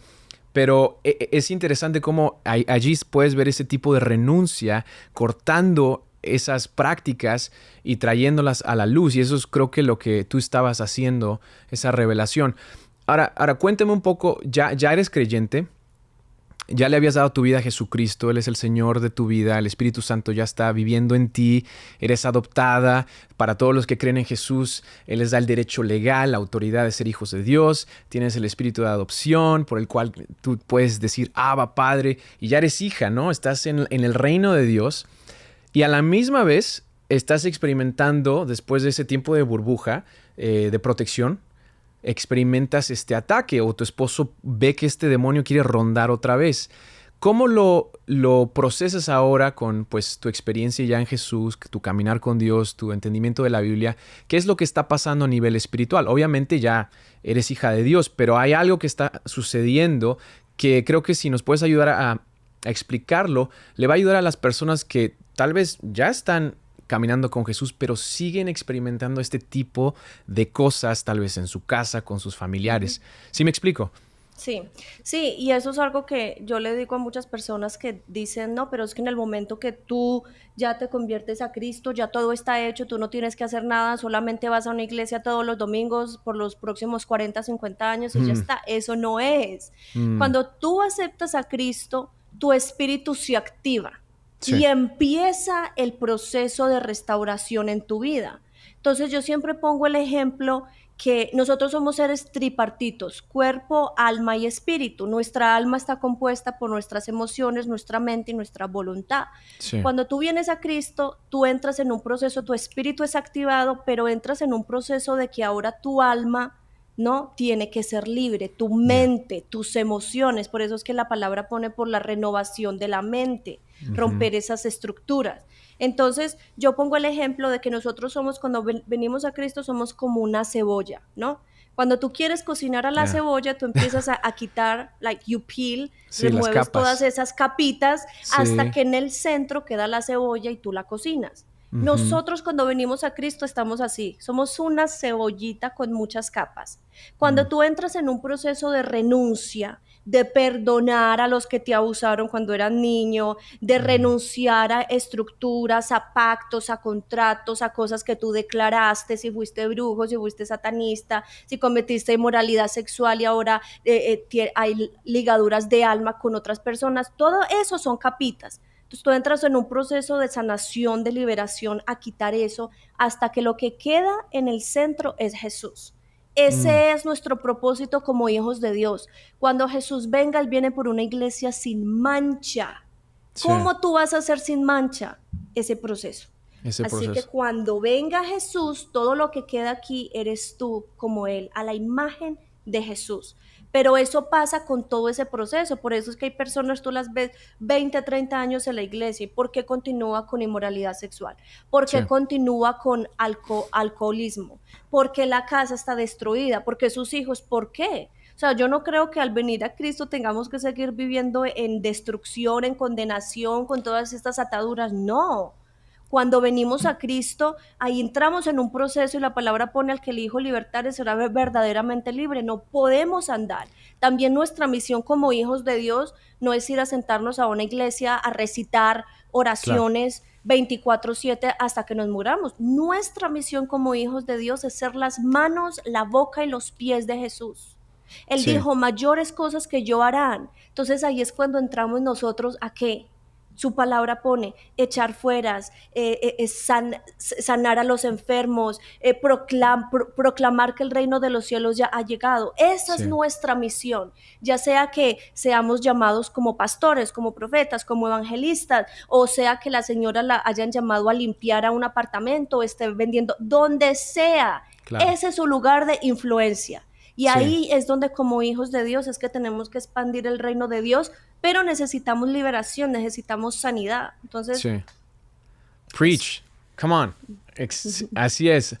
Pero es interesante cómo allí puedes ver ese tipo de renuncia, cortando esas prácticas y trayéndolas a la luz. Y eso es creo que lo que tú estabas haciendo, esa revelación. Ahora cuéntame un poco, ya eres creyente. Ya le habías dado tu vida a Jesucristo, Él es el Señor de tu vida, el Espíritu Santo ya está viviendo en ti, eres adoptada. Para todos los que creen en Jesús, Él les da el derecho legal, la autoridad de ser hijos de Dios, tienes el Espíritu de adopción por el cual tú puedes decir, Abba, Padre, y ya eres hija, ¿no? Estás en el reino de Dios y a la misma vez estás experimentando, después de ese tiempo de burbuja, de protección, experimentas este ataque o tu esposo ve que este demonio quiere rondar otra vez. ¿Cómo lo procesas ahora con pues, tu experiencia ya en Jesús, tu caminar con Dios, tu entendimiento de la Biblia? ¿Qué es lo que está pasando a nivel espiritual? Obviamente ya eres hija de Dios, pero hay algo que está sucediendo que creo que si nos puedes ayudar a explicarlo, le va a ayudar a las personas que tal vez ya están caminando con Jesús, pero siguen experimentando este tipo de cosas, tal vez en su casa, con sus familiares. ¿Sí me explico? Sí, sí, y eso es algo que yo le digo a muchas personas que dicen, no, pero es que en el momento que tú ya te conviertes a Cristo, ya todo está hecho, tú no tienes que hacer nada, solamente vas a una iglesia todos los domingos por los próximos 40, 50 años y ya Mm, está. Eso no es. mm, Cuando tú aceptas a Cristo, tu espíritu se activa sí, y empieza el proceso de restauración en tu vida. Entonces yo siempre pongo el ejemplo que nosotros somos seres tripartitos, cuerpo, alma y espíritu. Nuestra alma está compuesta por nuestras emociones, nuestra mente y nuestra voluntad. sí, Cuando tú vienes a Cristo, tú entras en un proceso, tu espíritu es activado, pero entras en un proceso de que ahora tu alma no tiene que ser libre, tu ya. mente, tus emociones, por eso es que la palabra pone por la renovación de la mente, Ujú, romper esas estructuras. Entonces, yo pongo el ejemplo de que nosotros somos, cuando venimos a Cristo, somos como una cebolla, ¿no? Cuando tú quieres cocinar a la ya. cebolla, tú empiezas a quitar, like you peel, Sí, las remueves todas capas. esas capitas hasta Sí. que en el centro queda la cebolla y tú la cocinas. Ujú, Nosotros cuando venimos a Cristo estamos así, somos una cebollita con muchas capas. Cuando mm, tú entras en un proceso de renuncia, de perdonar a los que te abusaron cuando eras niño, de mm, renunciar a estructuras, a pactos, a contratos, a cosas que tú declaraste, si fuiste brujo, si fuiste satanista, si cometiste inmoralidad sexual y ahora hay ligaduras de alma con otras personas, todo eso son capitas. Entonces tú entras en un proceso de sanación, de liberación, a quitar eso, hasta que lo que queda en el centro es Jesús. mm, Ese es nuestro propósito como hijos de Dios. Cuando Jesús venga, Él viene por una iglesia sin mancha. sí, ¿Cómo tú vas a hacer sin mancha ese proceso? ese Así que proceso. cuando venga Jesús, todo lo que queda aquí eres tú como Él, a la imagen de Jesús. Pero eso pasa con todo ese proceso, por eso es que hay personas, tú las ves 20, 30 años en la iglesia, ¿y por qué continúa con inmoralidad sexual? ¿Por Sí, qué continúa con alcoholismo? ¿Por qué la casa está destruida? ¿Por qué sus hijos? ¿Por qué? O sea, yo no creo que al venir a Cristo tengamos que seguir viviendo en destrucción, en condenación, con todas estas ataduras. No. Cuando venimos a Cristo, ahí entramos en un proceso y la palabra pone al que el Hijo libertare será verdaderamente libre. No podemos andar. También nuestra misión como hijos de Dios no es ir a sentarnos a una iglesia a recitar claro. oraciones 24/7 hasta que nos muramos. Nuestra misión como hijos de Dios es ser las manos, la boca y los pies de Jesús. Él Sí, dijo, mayores cosas que yo harán. Entonces ahí es cuando entramos nosotros a qué. Su palabra pone echar fueras, sanar a los enfermos, proclamar que el reino de los cielos ya ha llegado. Esa es sí. nuestra misión, ya sea que seamos llamados como pastores, como profetas, como evangelistas, o sea que la señora la hayan llamado a limpiar a un apartamento, o esté vendiendo, donde sea. Claro. Ese es su lugar de influencia. Y Sí, ahí es donde como hijos de Dios es que tenemos que expandir el reino de Dios, pero necesitamos liberación, necesitamos sanidad. Entonces, sí. es, Preach. Come on. Así es.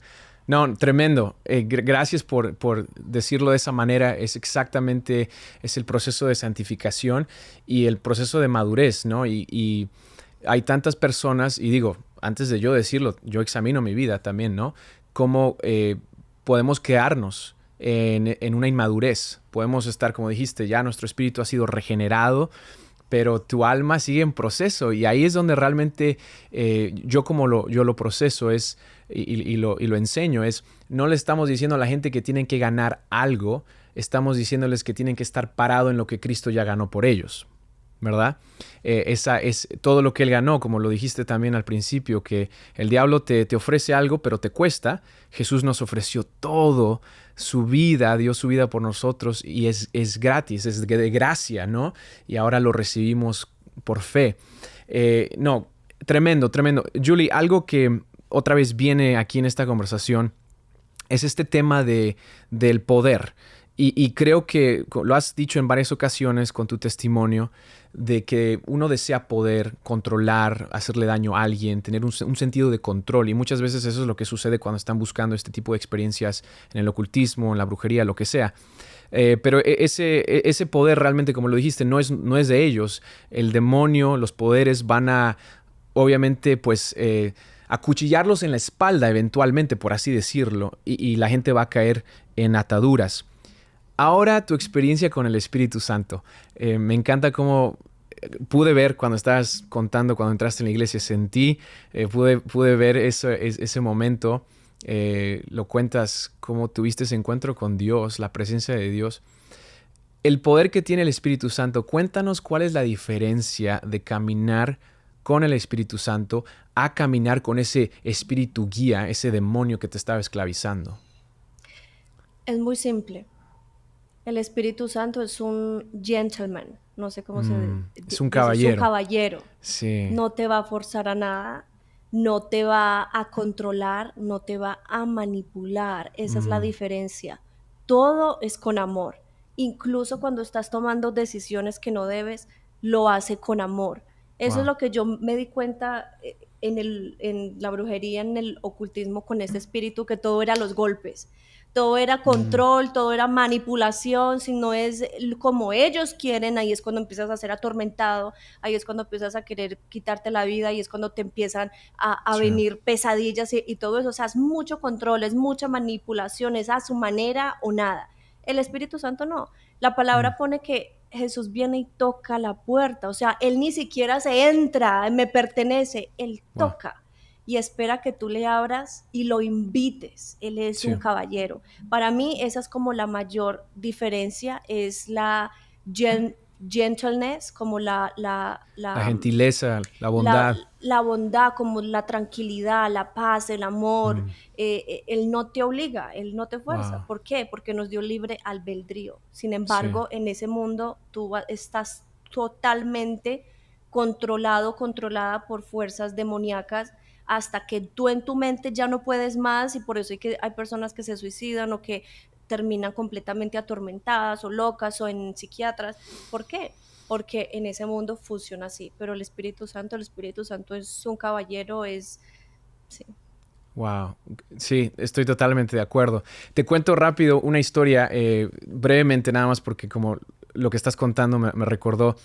No, tremendo. Gracias por decirlo de esa manera. Es exactamente, es el proceso de santificación y el proceso de madurez, ¿no? Y hay tantas personas, y digo, antes de yo decirlo, yo examino mi vida también, ¿no? Cómo podemos quedarnos en una inmadurez. Podemos estar, como dijiste, ya nuestro espíritu ha sido regenerado, pero tu alma sigue en proceso y ahí es donde realmente yo lo proceso es, y lo enseño, es no le estamos diciendo a la gente que tienen que ganar algo, estamos diciéndoles que tienen que estar parado en lo que Cristo ya ganó por ellos, ¿verdad? Esa es todo lo que él ganó, como lo dijiste también al principio, que el diablo te ofrece algo, pero te cuesta. Jesús nos ofreció todo, su vida, dio su vida por nosotros y es gratis, es de gracia, ¿no? Y ahora lo recibimos por fe. No, tremendo, tremendo. Julie, algo que otra vez viene aquí en esta conversación es este tema del poder. Y creo que lo has dicho en varias ocasiones con tu testimonio, de que uno desea poder controlar, hacerle daño a alguien, tener un sentido de control. Y muchas veces eso es lo que sucede cuando están buscando este tipo de experiencias en el ocultismo, en la brujería, lo que sea. Pero ese poder realmente, como lo dijiste, no es de ellos. El demonio, los poderes van a, obviamente, pues acuchillarlos en la espalda eventualmente, por así decirlo, y la gente va a caer en ataduras. Ahora tu experiencia con el Espíritu Santo. Me encanta cómo pude ver cuando estabas contando, cuando entraste en la iglesia, sentí, pude ver ese momento. Lo cuentas cómo tuviste ese encuentro con Dios, la presencia de Dios. El poder que tiene el Espíritu Santo, cuéntanos cuál es la diferencia de caminar con el Espíritu Santo a caminar con ese espíritu guía, ese demonio que te estaba esclavizando. es muy simple. El Espíritu Santo es un gentleman, no sé cómo se Es un dice, es un caballero. caballero. Sí. No te va a forzar a nada, no te va a controlar, no te va a manipular. Esa es la diferencia. Todo es con amor. Incluso cuando estás tomando decisiones que no debes, lo hace con amor. Eso es Wow. lo que yo me di cuenta en la brujería, en el ocultismo con este espíritu, que todo era los golpes, todo era control, todo era manipulación, si no es como ellos quieren, ahí es cuando empiezas a ser atormentado, ahí es cuando empiezas a querer quitarte la vida, ahí es cuando te empiezan a Sí. venir pesadillas y todo eso, o sea, es mucho control, es mucha manipulación, es a su manera o nada. El Espíritu Santo no. La palabra pone que Jesús viene y toca la puerta, o sea, Él ni siquiera se entra, me pertenece, Él Wow. toca y espera que tú le abras y lo invites. Él es Sí. un caballero. Para mí esa es como la mayor diferencia, es la gentleness, como La gentileza, la bondad. la bondad, como la tranquilidad, la paz, el amor. Él no te obliga, él no te fuerza. Wow. ¿Por qué? Porque nos dio libre albedrío. Sin Sí. embargo, en ese mundo tú estás totalmente controlado, controlada por fuerzas demoníacas hasta que tú en tu mente ya no puedes más y por eso hay personas que se suicidan o que terminan completamente atormentadas o locas o en psiquiatras. ¿Por qué? Porque en ese mundo funciona así, pero el Espíritu Santo es un caballero, es... Sí. Wow, sí, estoy totalmente de acuerdo. Te cuento rápido una historia, brevemente nada más, porque como lo que estás contando me recordó.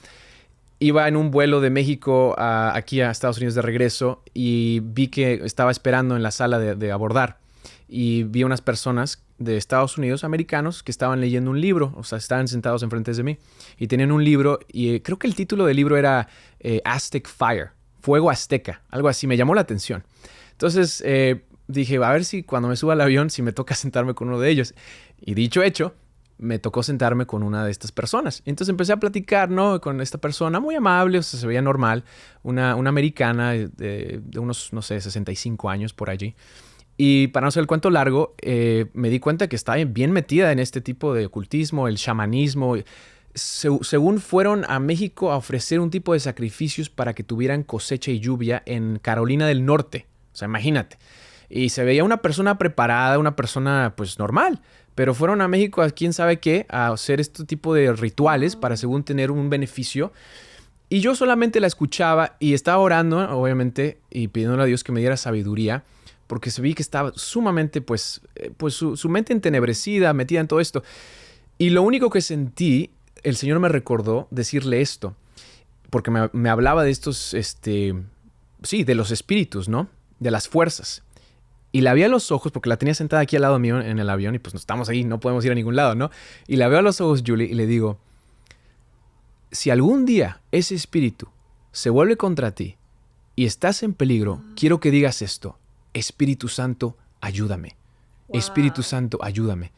Iba en un vuelo de México aquí a Estados Unidos de regreso y vi que estaba esperando en la sala de abordar y vi unas personas de Estados Unidos, americanos, que estaban leyendo un libro, o sea, estaban sentados enfrente de mí y tenían un libro y creo que el título del libro era Aztec Fire, Fuego Azteca, algo así, me llamó la atención. Entonces dije, a ver si cuando me suba al avión, si me toca sentarme con uno de ellos. Y dicho hecho, me tocó sentarme con una de estas personas. Entonces empecé a platicar, ¿no? Con esta persona muy amable, o sea, se veía normal, una americana de unos, no sé, 65 años por allí. Y para no hacer el cuento largo, me di cuenta que estaba bien metida en este tipo de ocultismo, el chamanismo. Según fueron a México a ofrecer un tipo de sacrificios para que tuvieran cosecha y lluvia en Carolina del Norte. O sea, imagínate. Y se veía una persona preparada, una persona pues normal. Pero fueron a México a quién sabe qué, a hacer este tipo de rituales para según tener un beneficio. Y yo solamente la escuchaba y estaba orando, obviamente, y pidiéndole a Dios que me diera sabiduría, porque se vi que estaba sumamente, pues su mente entenebrecida, metida en todo esto. Y lo único que sentí, el Señor me recordó decirle esto, porque me hablaba de estos, sí, de los espíritus, ¿no? De las fuerzas. Y la vi a los ojos, porque la tenía sentada aquí al lado mío en el avión, y pues no estamos ahí, no podemos ir a ningún lado, ¿no? Y la veo a los ojos, Julie, y le digo, si algún día ese espíritu se vuelve contra ti y estás en peligro, quiero que digas esto, Espíritu Santo, ayúdame. Espíritu Wow. Santo, ayúdame.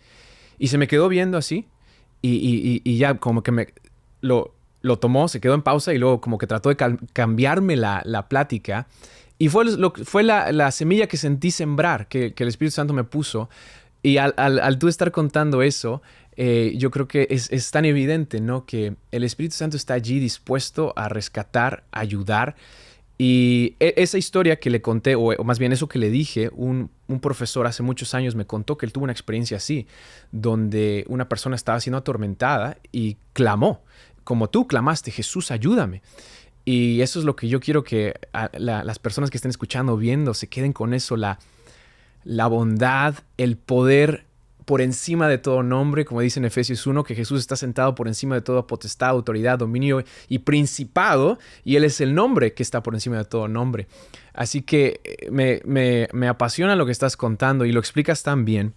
Y se me quedó viendo así, y ya como que lo tomó, se quedó en pausa y luego como que trató de cambiarme la plática. Y fue la semilla que sentí sembrar, que el Espíritu Santo me puso. Y al tú estar contando eso, yo creo que es tan evidente, ¿no? Que el Espíritu Santo está allí dispuesto a rescatar, ayudar. Y esa historia que le conté, o más bien eso que le dije, un profesor hace muchos años me contó que él tuvo una experiencia así, donde una persona estaba siendo atormentada y clamó, como tú clamaste, Jesús, ayúdame. Y eso es lo que yo quiero que las personas que estén escuchando o viendo se queden con eso, la bondad, el poder por encima de todo nombre, como dice en Efesios 1, que Jesús está sentado por encima de toda potestad, autoridad, dominio y principado, y Él es el nombre que está por encima de todo nombre. Así que me apasiona lo que estás contando y lo explicas tan bien.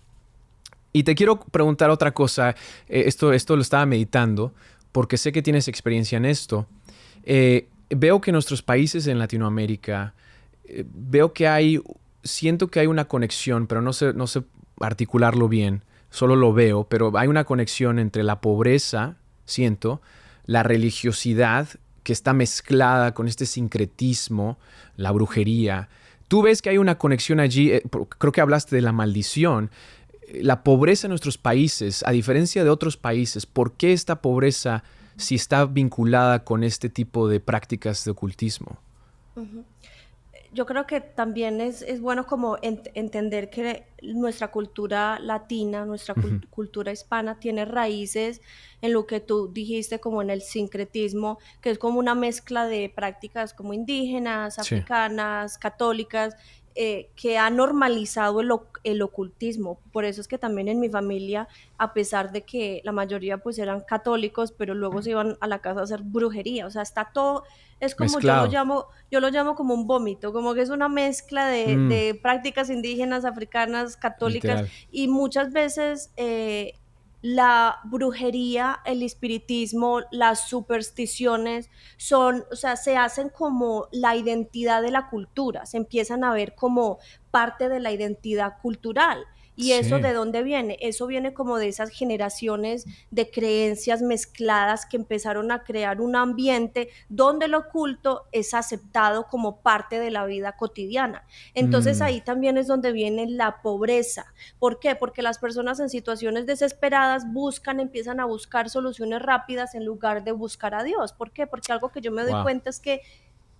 Y te quiero preguntar otra cosa, esto lo estaba meditando, porque sé que tienes experiencia en esto. Veo que en nuestros países en Latinoamérica, veo que siento que hay una conexión, pero no sé articularlo bien, solo lo veo, pero hay una conexión entre la pobreza, siento, la religiosidad que está mezclada con este sincretismo, la brujería. Tú ves que hay una conexión allí, creo que hablaste de la maldición, la pobreza en nuestros países, a diferencia de otros países, ¿por qué esta pobreza si está vinculada con este tipo de prácticas de ocultismo? Ujú. Yo creo que también es bueno como entender que nuestra cultura latina, nuestra Ujú. cultura hispana tiene raíces en lo que tú dijiste como en el sincretismo, que es como una mezcla de prácticas como indígenas, Sí, africanas, católicas, que ha normalizado el ocultismo. Por eso es que también en mi familia, a pesar de que la mayoría pues eran católicos, pero luego se iban a la casa a hacer brujería, o sea, está todo, es como mezclado. yo lo llamo como un vómito, como que es una mezcla Mm, de prácticas indígenas, africanas, católicas, literal. y muchas veces la brujería, el espiritismo, las supersticiones son, o sea, se hacen como la identidad de la cultura, se empiezan a ver como parte de la identidad cultural. ¿Y eso Sí. de dónde viene? Eso viene como de esas generaciones de creencias mezcladas que empezaron a crear un ambiente donde lo oculto es aceptado como parte de la vida cotidiana. Entonces Mm, ahí también es donde viene la pobreza. ¿Por qué? Porque las personas en situaciones desesperadas empiezan a buscar soluciones rápidas en lugar de buscar a Dios. ¿Por qué? Porque algo que yo me doy wow. cuenta es que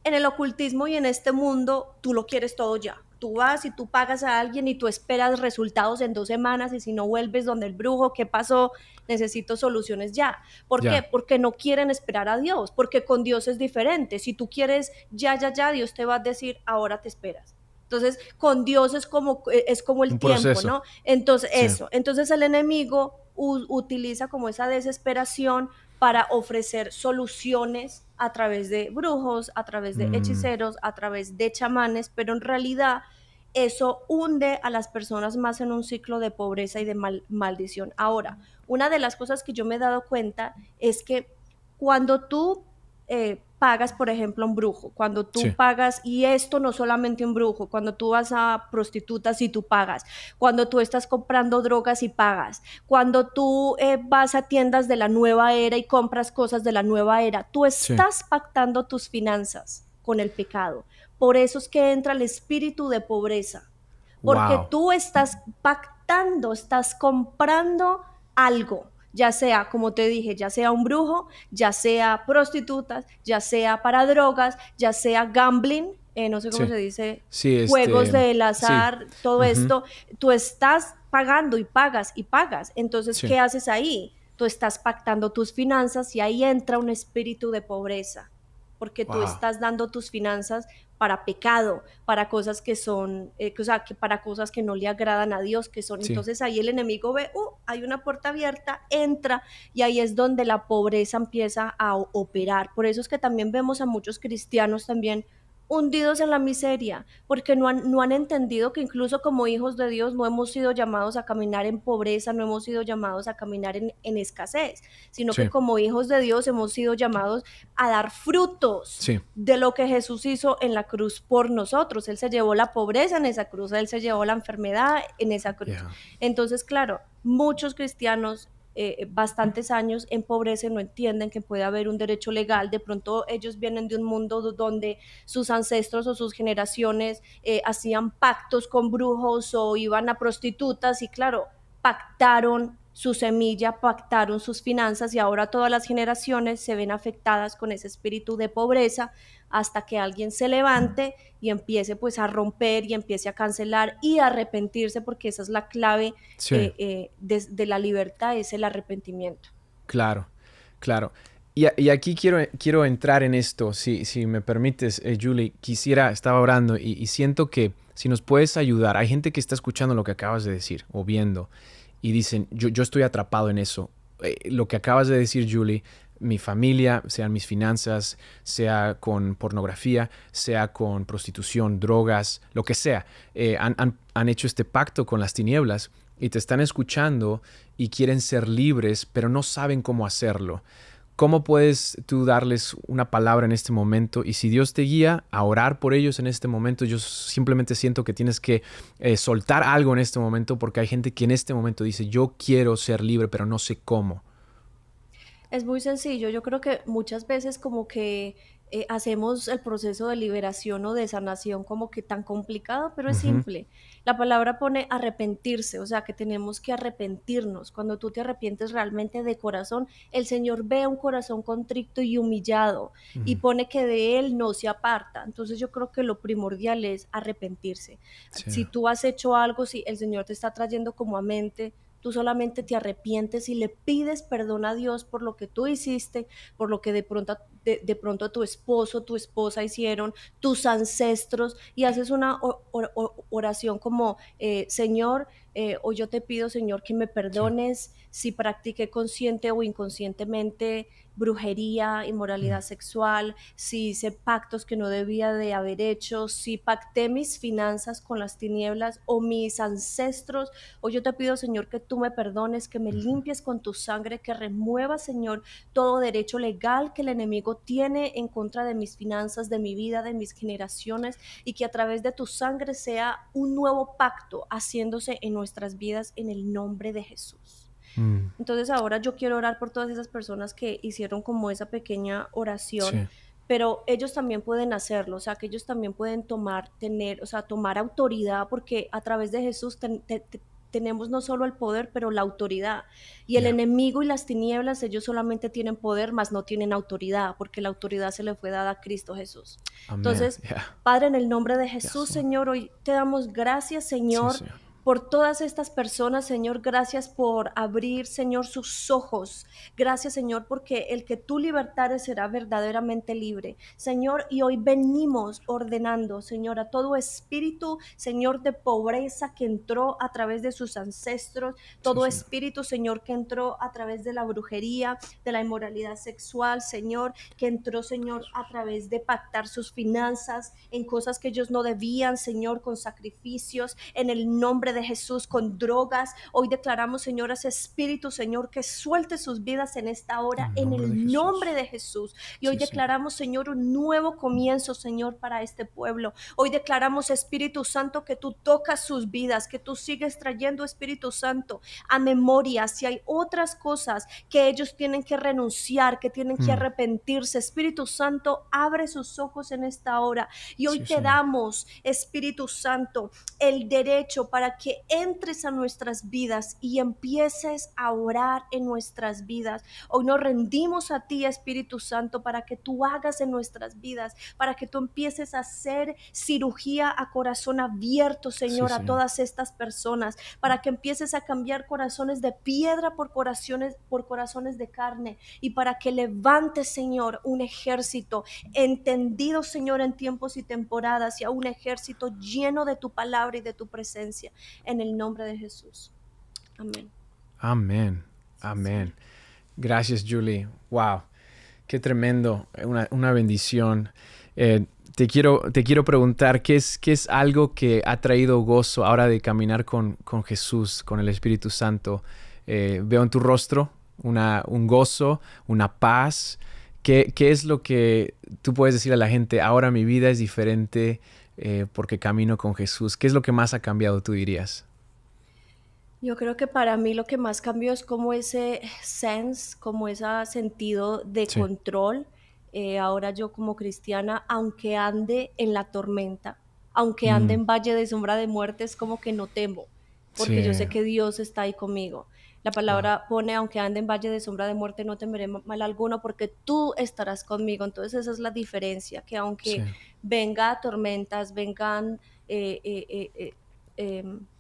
en el ocultismo y en este mundo tú lo quieres todo ya. Tú vas y tú pagas a alguien y tú esperas resultados en 2 semanas y si no vuelves donde el brujo, ¿qué pasó? Necesito soluciones ya. ¿Por qué? Ya. Porque no quieren esperar a Dios, porque con Dios es diferente. Si tú quieres ya, ya, ya, Dios te va a decir, ahora te esperas. Entonces, con Dios es como el Un tiempo, proceso. ¿no? Entonces, Sí. eso. Entonces, el enemigo utiliza como esa desesperación para ofrecer soluciones a través de brujos, a través de Mm, hechiceros, a través de chamanes, pero en realidad eso hunde a las personas más en un ciclo de pobreza y de maldición. Ahora, una de las cosas que yo me he dado cuenta es que cuando tú pagas, por ejemplo, un brujo, cuando tú sí. pagas, y esto no solamente un brujo, cuando tú vas a prostitutas y tú pagas, cuando tú estás comprando drogas y pagas, cuando tú vas a tiendas de la nueva era y compras cosas de la nueva era, tú Sí. estás pactando tus finanzas con el pecado. Por eso es que entra el espíritu de pobreza, porque Wow. tú estás pactando, estás comprando algo, ya sea, como te dije, ya sea un brujo, ya sea prostitutas, ya sea para drogas, ya sea gambling, no sé cómo Sí. se dice, Sí, juegos del sí. azar, todo Ujú. esto, tú estás pagando y pagas y pagas. Entonces, Sí. ¿qué haces ahí? Tú estás pactando tus finanzas y ahí entra un espíritu de pobreza, porque tú Wow. estás dando tus finanzas para pecado, para cosas que son, o sea, que para cosas que no le agradan a Dios, que son. Sí. Entonces ahí el enemigo ve, hay una puerta abierta, entra y ahí es donde la pobreza empieza a operar. Por eso es que también vemos a muchos cristianos también hundidos en la miseria, porque no han entendido que incluso como hijos de Dios no hemos sido llamados a caminar en pobreza, no hemos sido llamados a caminar en escasez, sino que Sí. como hijos de Dios hemos sido llamados a dar frutos Sí. de lo que Jesús hizo en la cruz por nosotros. Él se llevó la pobreza en esa cruz, Él se llevó la enfermedad en esa cruz. Yeah. Entonces, claro, muchos cristianos bastantes años en pobreza no entienden que puede haber un derecho legal. De pronto ellos vienen de un mundo donde sus ancestros o sus generaciones hacían pactos con brujos o iban a prostitutas y claro, pactaron su semilla, pactaron sus finanzas y ahora todas las generaciones se ven afectadas con ese espíritu de pobreza hasta que alguien se levante y empiece pues a romper y empiece a cancelar y arrepentirse, porque esa es la clave Sí. de la libertad, es el arrepentimiento. Claro. Claro. Y aquí quiero entrar en esto, si me permites, Julie. Estaba orando y siento que si nos puedes ayudar, hay gente que está escuchando lo que acabas de decir o viendo y dicen, yo estoy atrapado en eso. Lo que acabas de decir, Julie, mi familia, sean mis finanzas, sea con pornografía, sea con prostitución, drogas, lo que sea, han hecho este pacto con las tinieblas y te están escuchando y quieren ser libres, pero no saben cómo hacerlo. ¿Cómo puedes tú darles una palabra en este momento? Y si Dios te guía a orar por ellos en este momento, yo simplemente siento que tienes que soltar algo en este momento, porque hay gente que en este momento dice, yo quiero ser libre, pero no sé cómo. Es muy sencillo. Yo creo que muchas veces como que hacemos el proceso de liberación o de sanación como que tan complicado, pero es Ujú. simple. La palabra pone arrepentirse, o sea que tenemos que arrepentirnos. Cuando tú te arrepientes realmente de corazón, el Señor ve un corazón contrito y humillado y Mm, pone que de él no se aparta. Entonces yo creo que lo primordial es arrepentirse. sí. Si tú has hecho algo, si el Señor te está trayendo como a mente, tú solamente te arrepientes y le pides perdón a Dios por lo que tú hiciste, por lo que de pronto tu esposo, tu esposa hicieron, tus ancestros, y haces una oración como, Señor, hoy yo te pido, Señor, que me Sí. perdones si practiqué consciente o inconscientemente brujería, Mm, inmoralidad sexual, si hice pactos que no debía de haber hecho, si pacté mis finanzas con las tinieblas o mis ancestros. Hoy yo te pido, Señor, que tú me perdones, que me ujú. limpies con tu sangre, que remuevas, Señor, todo derecho legal que el enemigo tiene en contra de mis finanzas, de mi vida, de mis generaciones, y que a través de tu sangre sea un nuevo pacto haciéndose en nuestras vidas en el nombre de Jesús. Mm, Entonces ahora yo quiero orar por todas esas personas que hicieron como esa pequeña oración, sí. pero ellos también pueden hacerlo, o sea, que ellos también pueden tomar autoridad, porque a través de Jesús tenemos no solo el poder, pero la autoridad. Y el enemigo y las tinieblas, ellos solamente tienen poder, mas no tienen autoridad, porque la autoridad se le fue dada a Cristo Jesús. Amén. Entonces, Padre, en el nombre de Jesús, Yes, Lord. Señor, hoy te damos gracias, Sí, Señor, Señor. por todas estas personas, Señor. Gracias por abrir, Señor, sus ojos. Gracias, Señor, porque el que tú libertares será verdaderamente libre, Señor. Y hoy venimos ordenando, Señor, a todo espíritu, Señor, de pobreza que entró a través de sus ancestros, Sí, todo Señor. espíritu, Señor, que entró a través de la brujería, de la inmoralidad sexual, Señor, que entró, Señor, a través de pactar sus finanzas en cosas que ellos no debían, Señor, con sacrificios, en el nombre de Jesús, con drogas. Hoy declaramos, Señor, a ese espíritu, Señor, que suelte sus vidas en esta hora, En el en nombre de el nombre Jesús. de Jesús. Y hoy Sí, Señor. declaramos, Señor, un nuevo comienzo, Señor, para este pueblo. Hoy declaramos, Espíritu Santo, que tú tocas sus vidas, que tú sigues trayendo, Espíritu Santo, a memoria si hay otras cosas que ellos tienen que renunciar, que tienen que Mm. arrepentirse. Espíritu Santo, abre sus ojos en esta hora. Y hoy Sí, te Señor. damos, Espíritu Santo, el derecho para que entres a nuestras vidas y empieces a orar en nuestras vidas. Hoy nos rendimos a ti, Espíritu Santo, para que tú hagas en nuestras vidas, para que tú empieces a hacer cirugía a corazón abierto, Sí, Señor, a Señor. todas estas personas, para que empieces a cambiar corazones de piedra por corazones de carne, y para que levantes, Señor, un ejército entendido, Señor, en tiempos y temporadas, y a un ejército lleno de tu palabra y de tu presencia, en el nombre de Jesús. Amén. Amén. Sí, Amén. Señor. Gracias, Julie. Wow. Qué tremendo. Una bendición. Te quiero preguntar, ¿qué es algo que ha traído gozo ahora de caminar con Jesús, con el Espíritu Santo? Veo en tu rostro un gozo, una paz. ¿Qué es lo que tú puedes decir a la gente? Ahora mi vida es diferente porque camino con Jesús. ¿Qué es lo que más ha cambiado, tú dirías? Yo creo que para mí lo que más cambió es como ese sense, como ese sentido de Sí, control. Ahora yo como cristiana, aunque ande en la tormenta, aunque ande Mm, en valle de sombra de muerte, es como que no temo, porque yo sí, sé que Dios está ahí conmigo. La wow, palabra pone, aunque ande en valle de sombra de muerte, no temeré mal alguno, porque tú estarás conmigo. Entonces esa es la diferencia, que sí, aunque venga tormentas, vengan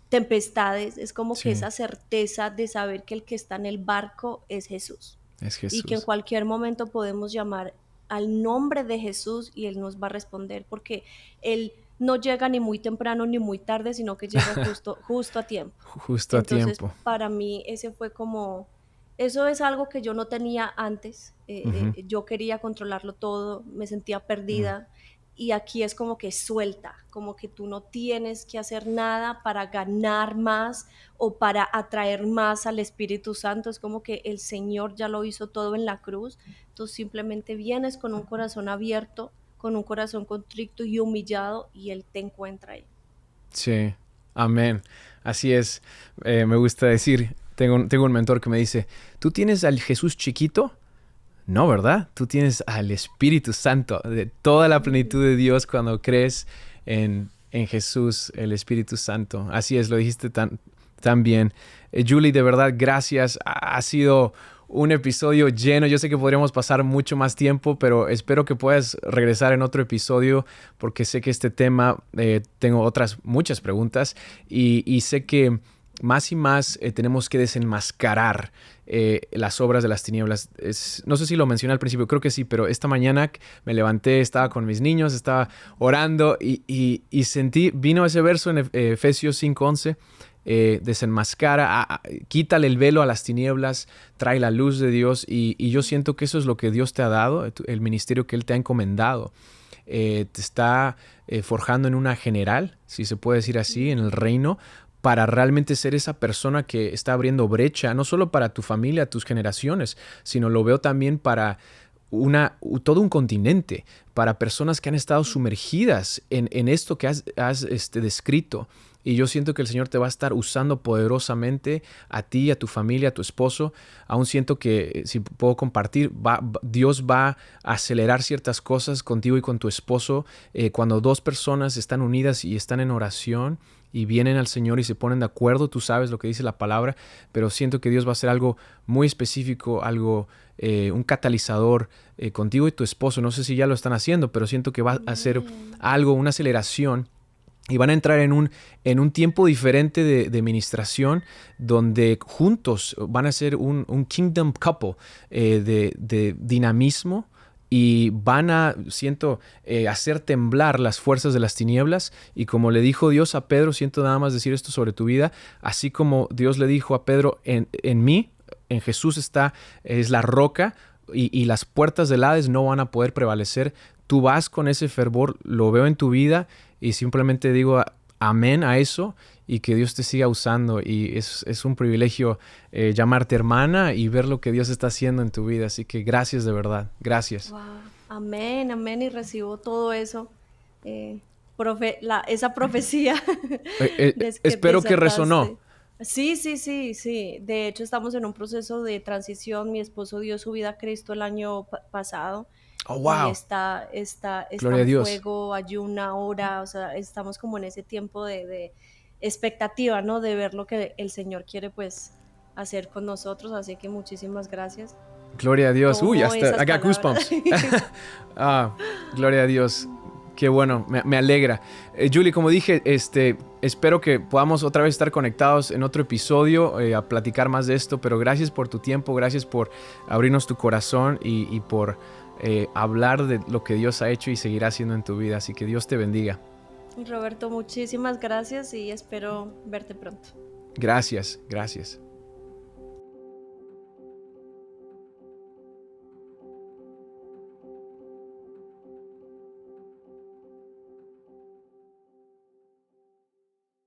tempestades, es como que sí, esa certeza de saber que el que está en el barco es Jesús, es y que en Jesús. cualquier momento podemos llamar al nombre de Jesús y Él nos va a responder, porque Él no llega ni muy temprano ni muy tarde, sino que llega justo a tiempo. Justo a Entonces, tiempo. para mí ese fue como, eso es algo que yo no tenía antes. Ujú. Yo quería controlarlo todo, me sentía Mm, perdida, y aquí es como que suelta, como que tú no tienes que hacer nada para ganar más o para atraer más al Espíritu Santo. Es como que el Señor ya lo hizo todo en la cruz. Tú simplemente vienes con un corazón abierto, con un corazón contrito y humillado, y Él te encuentra ahí. sí, amén. Así es. Me gusta decir, tengo un mentor que me dice, ¿tú tienes al Jesús chiquito? No, ¿verdad? Tú tienes al Espíritu Santo, de toda la plenitud de Dios cuando crees en Jesús, el Espíritu Santo. Así es, lo dijiste tan bien. Julie, de verdad, gracias. Ha sido un episodio lleno. Yo sé que podríamos pasar mucho más tiempo, pero espero que puedas regresar en otro episodio porque sé que este tema, tengo otras muchas preguntas y sé que más y más tenemos que desenmascarar las obras de las tinieblas. No sé si lo mencioné al principio, creo que sí, pero esta mañana me levanté, estaba con mis niños, estaba orando y sentí, vino ese verso en Efesios 5:11, desenmascara, quítale el velo a las tinieblas, trae la luz de Dios y yo siento que eso es lo que Dios te ha dado, el ministerio que Él te ha encomendado. Te está forjando en una general, si se puede decir así, en el reino, para realmente ser esa persona que está abriendo brecha, no solo para tu familia, tus generaciones, sino lo veo también para todo un continente, para personas que han estado sumergidas en esto que has descrito. Y yo siento que el Señor te va a estar usando poderosamente a ti, a tu familia, a tu esposo. Aún siento que, si puedo compartir, Dios va a acelerar ciertas cosas contigo y con tu esposo. Cuando dos personas están unidas y están en oración y vienen al Señor y se ponen de acuerdo, tú sabes lo que dice la palabra, pero siento que Dios va a hacer algo muy específico, algo, un catalizador contigo y tu esposo. No sé si ya lo están haciendo, pero siento que va a hacer algo, una aceleración. Y van a entrar en un tiempo diferente de ministración, donde juntos van a ser un kingdom couple de dinamismo, y van a, siento, hacer temblar las fuerzas de las tinieblas. Y como le dijo Dios a Pedro, siento nada más decir esto sobre tu vida, así como Dios le dijo a Pedro, en mí, en Jesús es la roca, y las puertas del Hades no van a poder prevalecer. Tú vas con ese fervor, lo veo en tu vida, y simplemente digo amén a eso, y que Dios te siga usando. Y es un privilegio llamarte hermana y ver lo que Dios está haciendo en tu vida. Así que gracias de verdad, gracias. Wow. Amén, amén, y recibo todo eso, eh, esa profecía que Espero que resonó. desataste. Sí, sí, sí, sí. De hecho, estamos en un proceso de transición. Mi esposo dio su vida a Cristo el año pasado, Oh, y wow. está Gloria a en Dios. fuego, ayuna, ora. O sea, estamos como en ese tiempo de expectativa, ¿no? De ver lo que el Señor quiere, pues, hacer con nosotros. Así que muchísimas gracias. Gloria a Dios. Uy, Tomo hasta esas I got palabras. goosebumps. Gloria a Dios. Qué bueno, me alegra. Julie, como dije, espero que podamos otra vez estar conectados en otro episodio a platicar más de esto, pero gracias por tu tiempo, gracias por abrirnos tu corazón y por hablar de lo que Dios ha hecho y seguirá haciendo en tu vida. Así que Dios te bendiga. Roberto, muchísimas gracias y espero verte pronto. Gracias, gracias.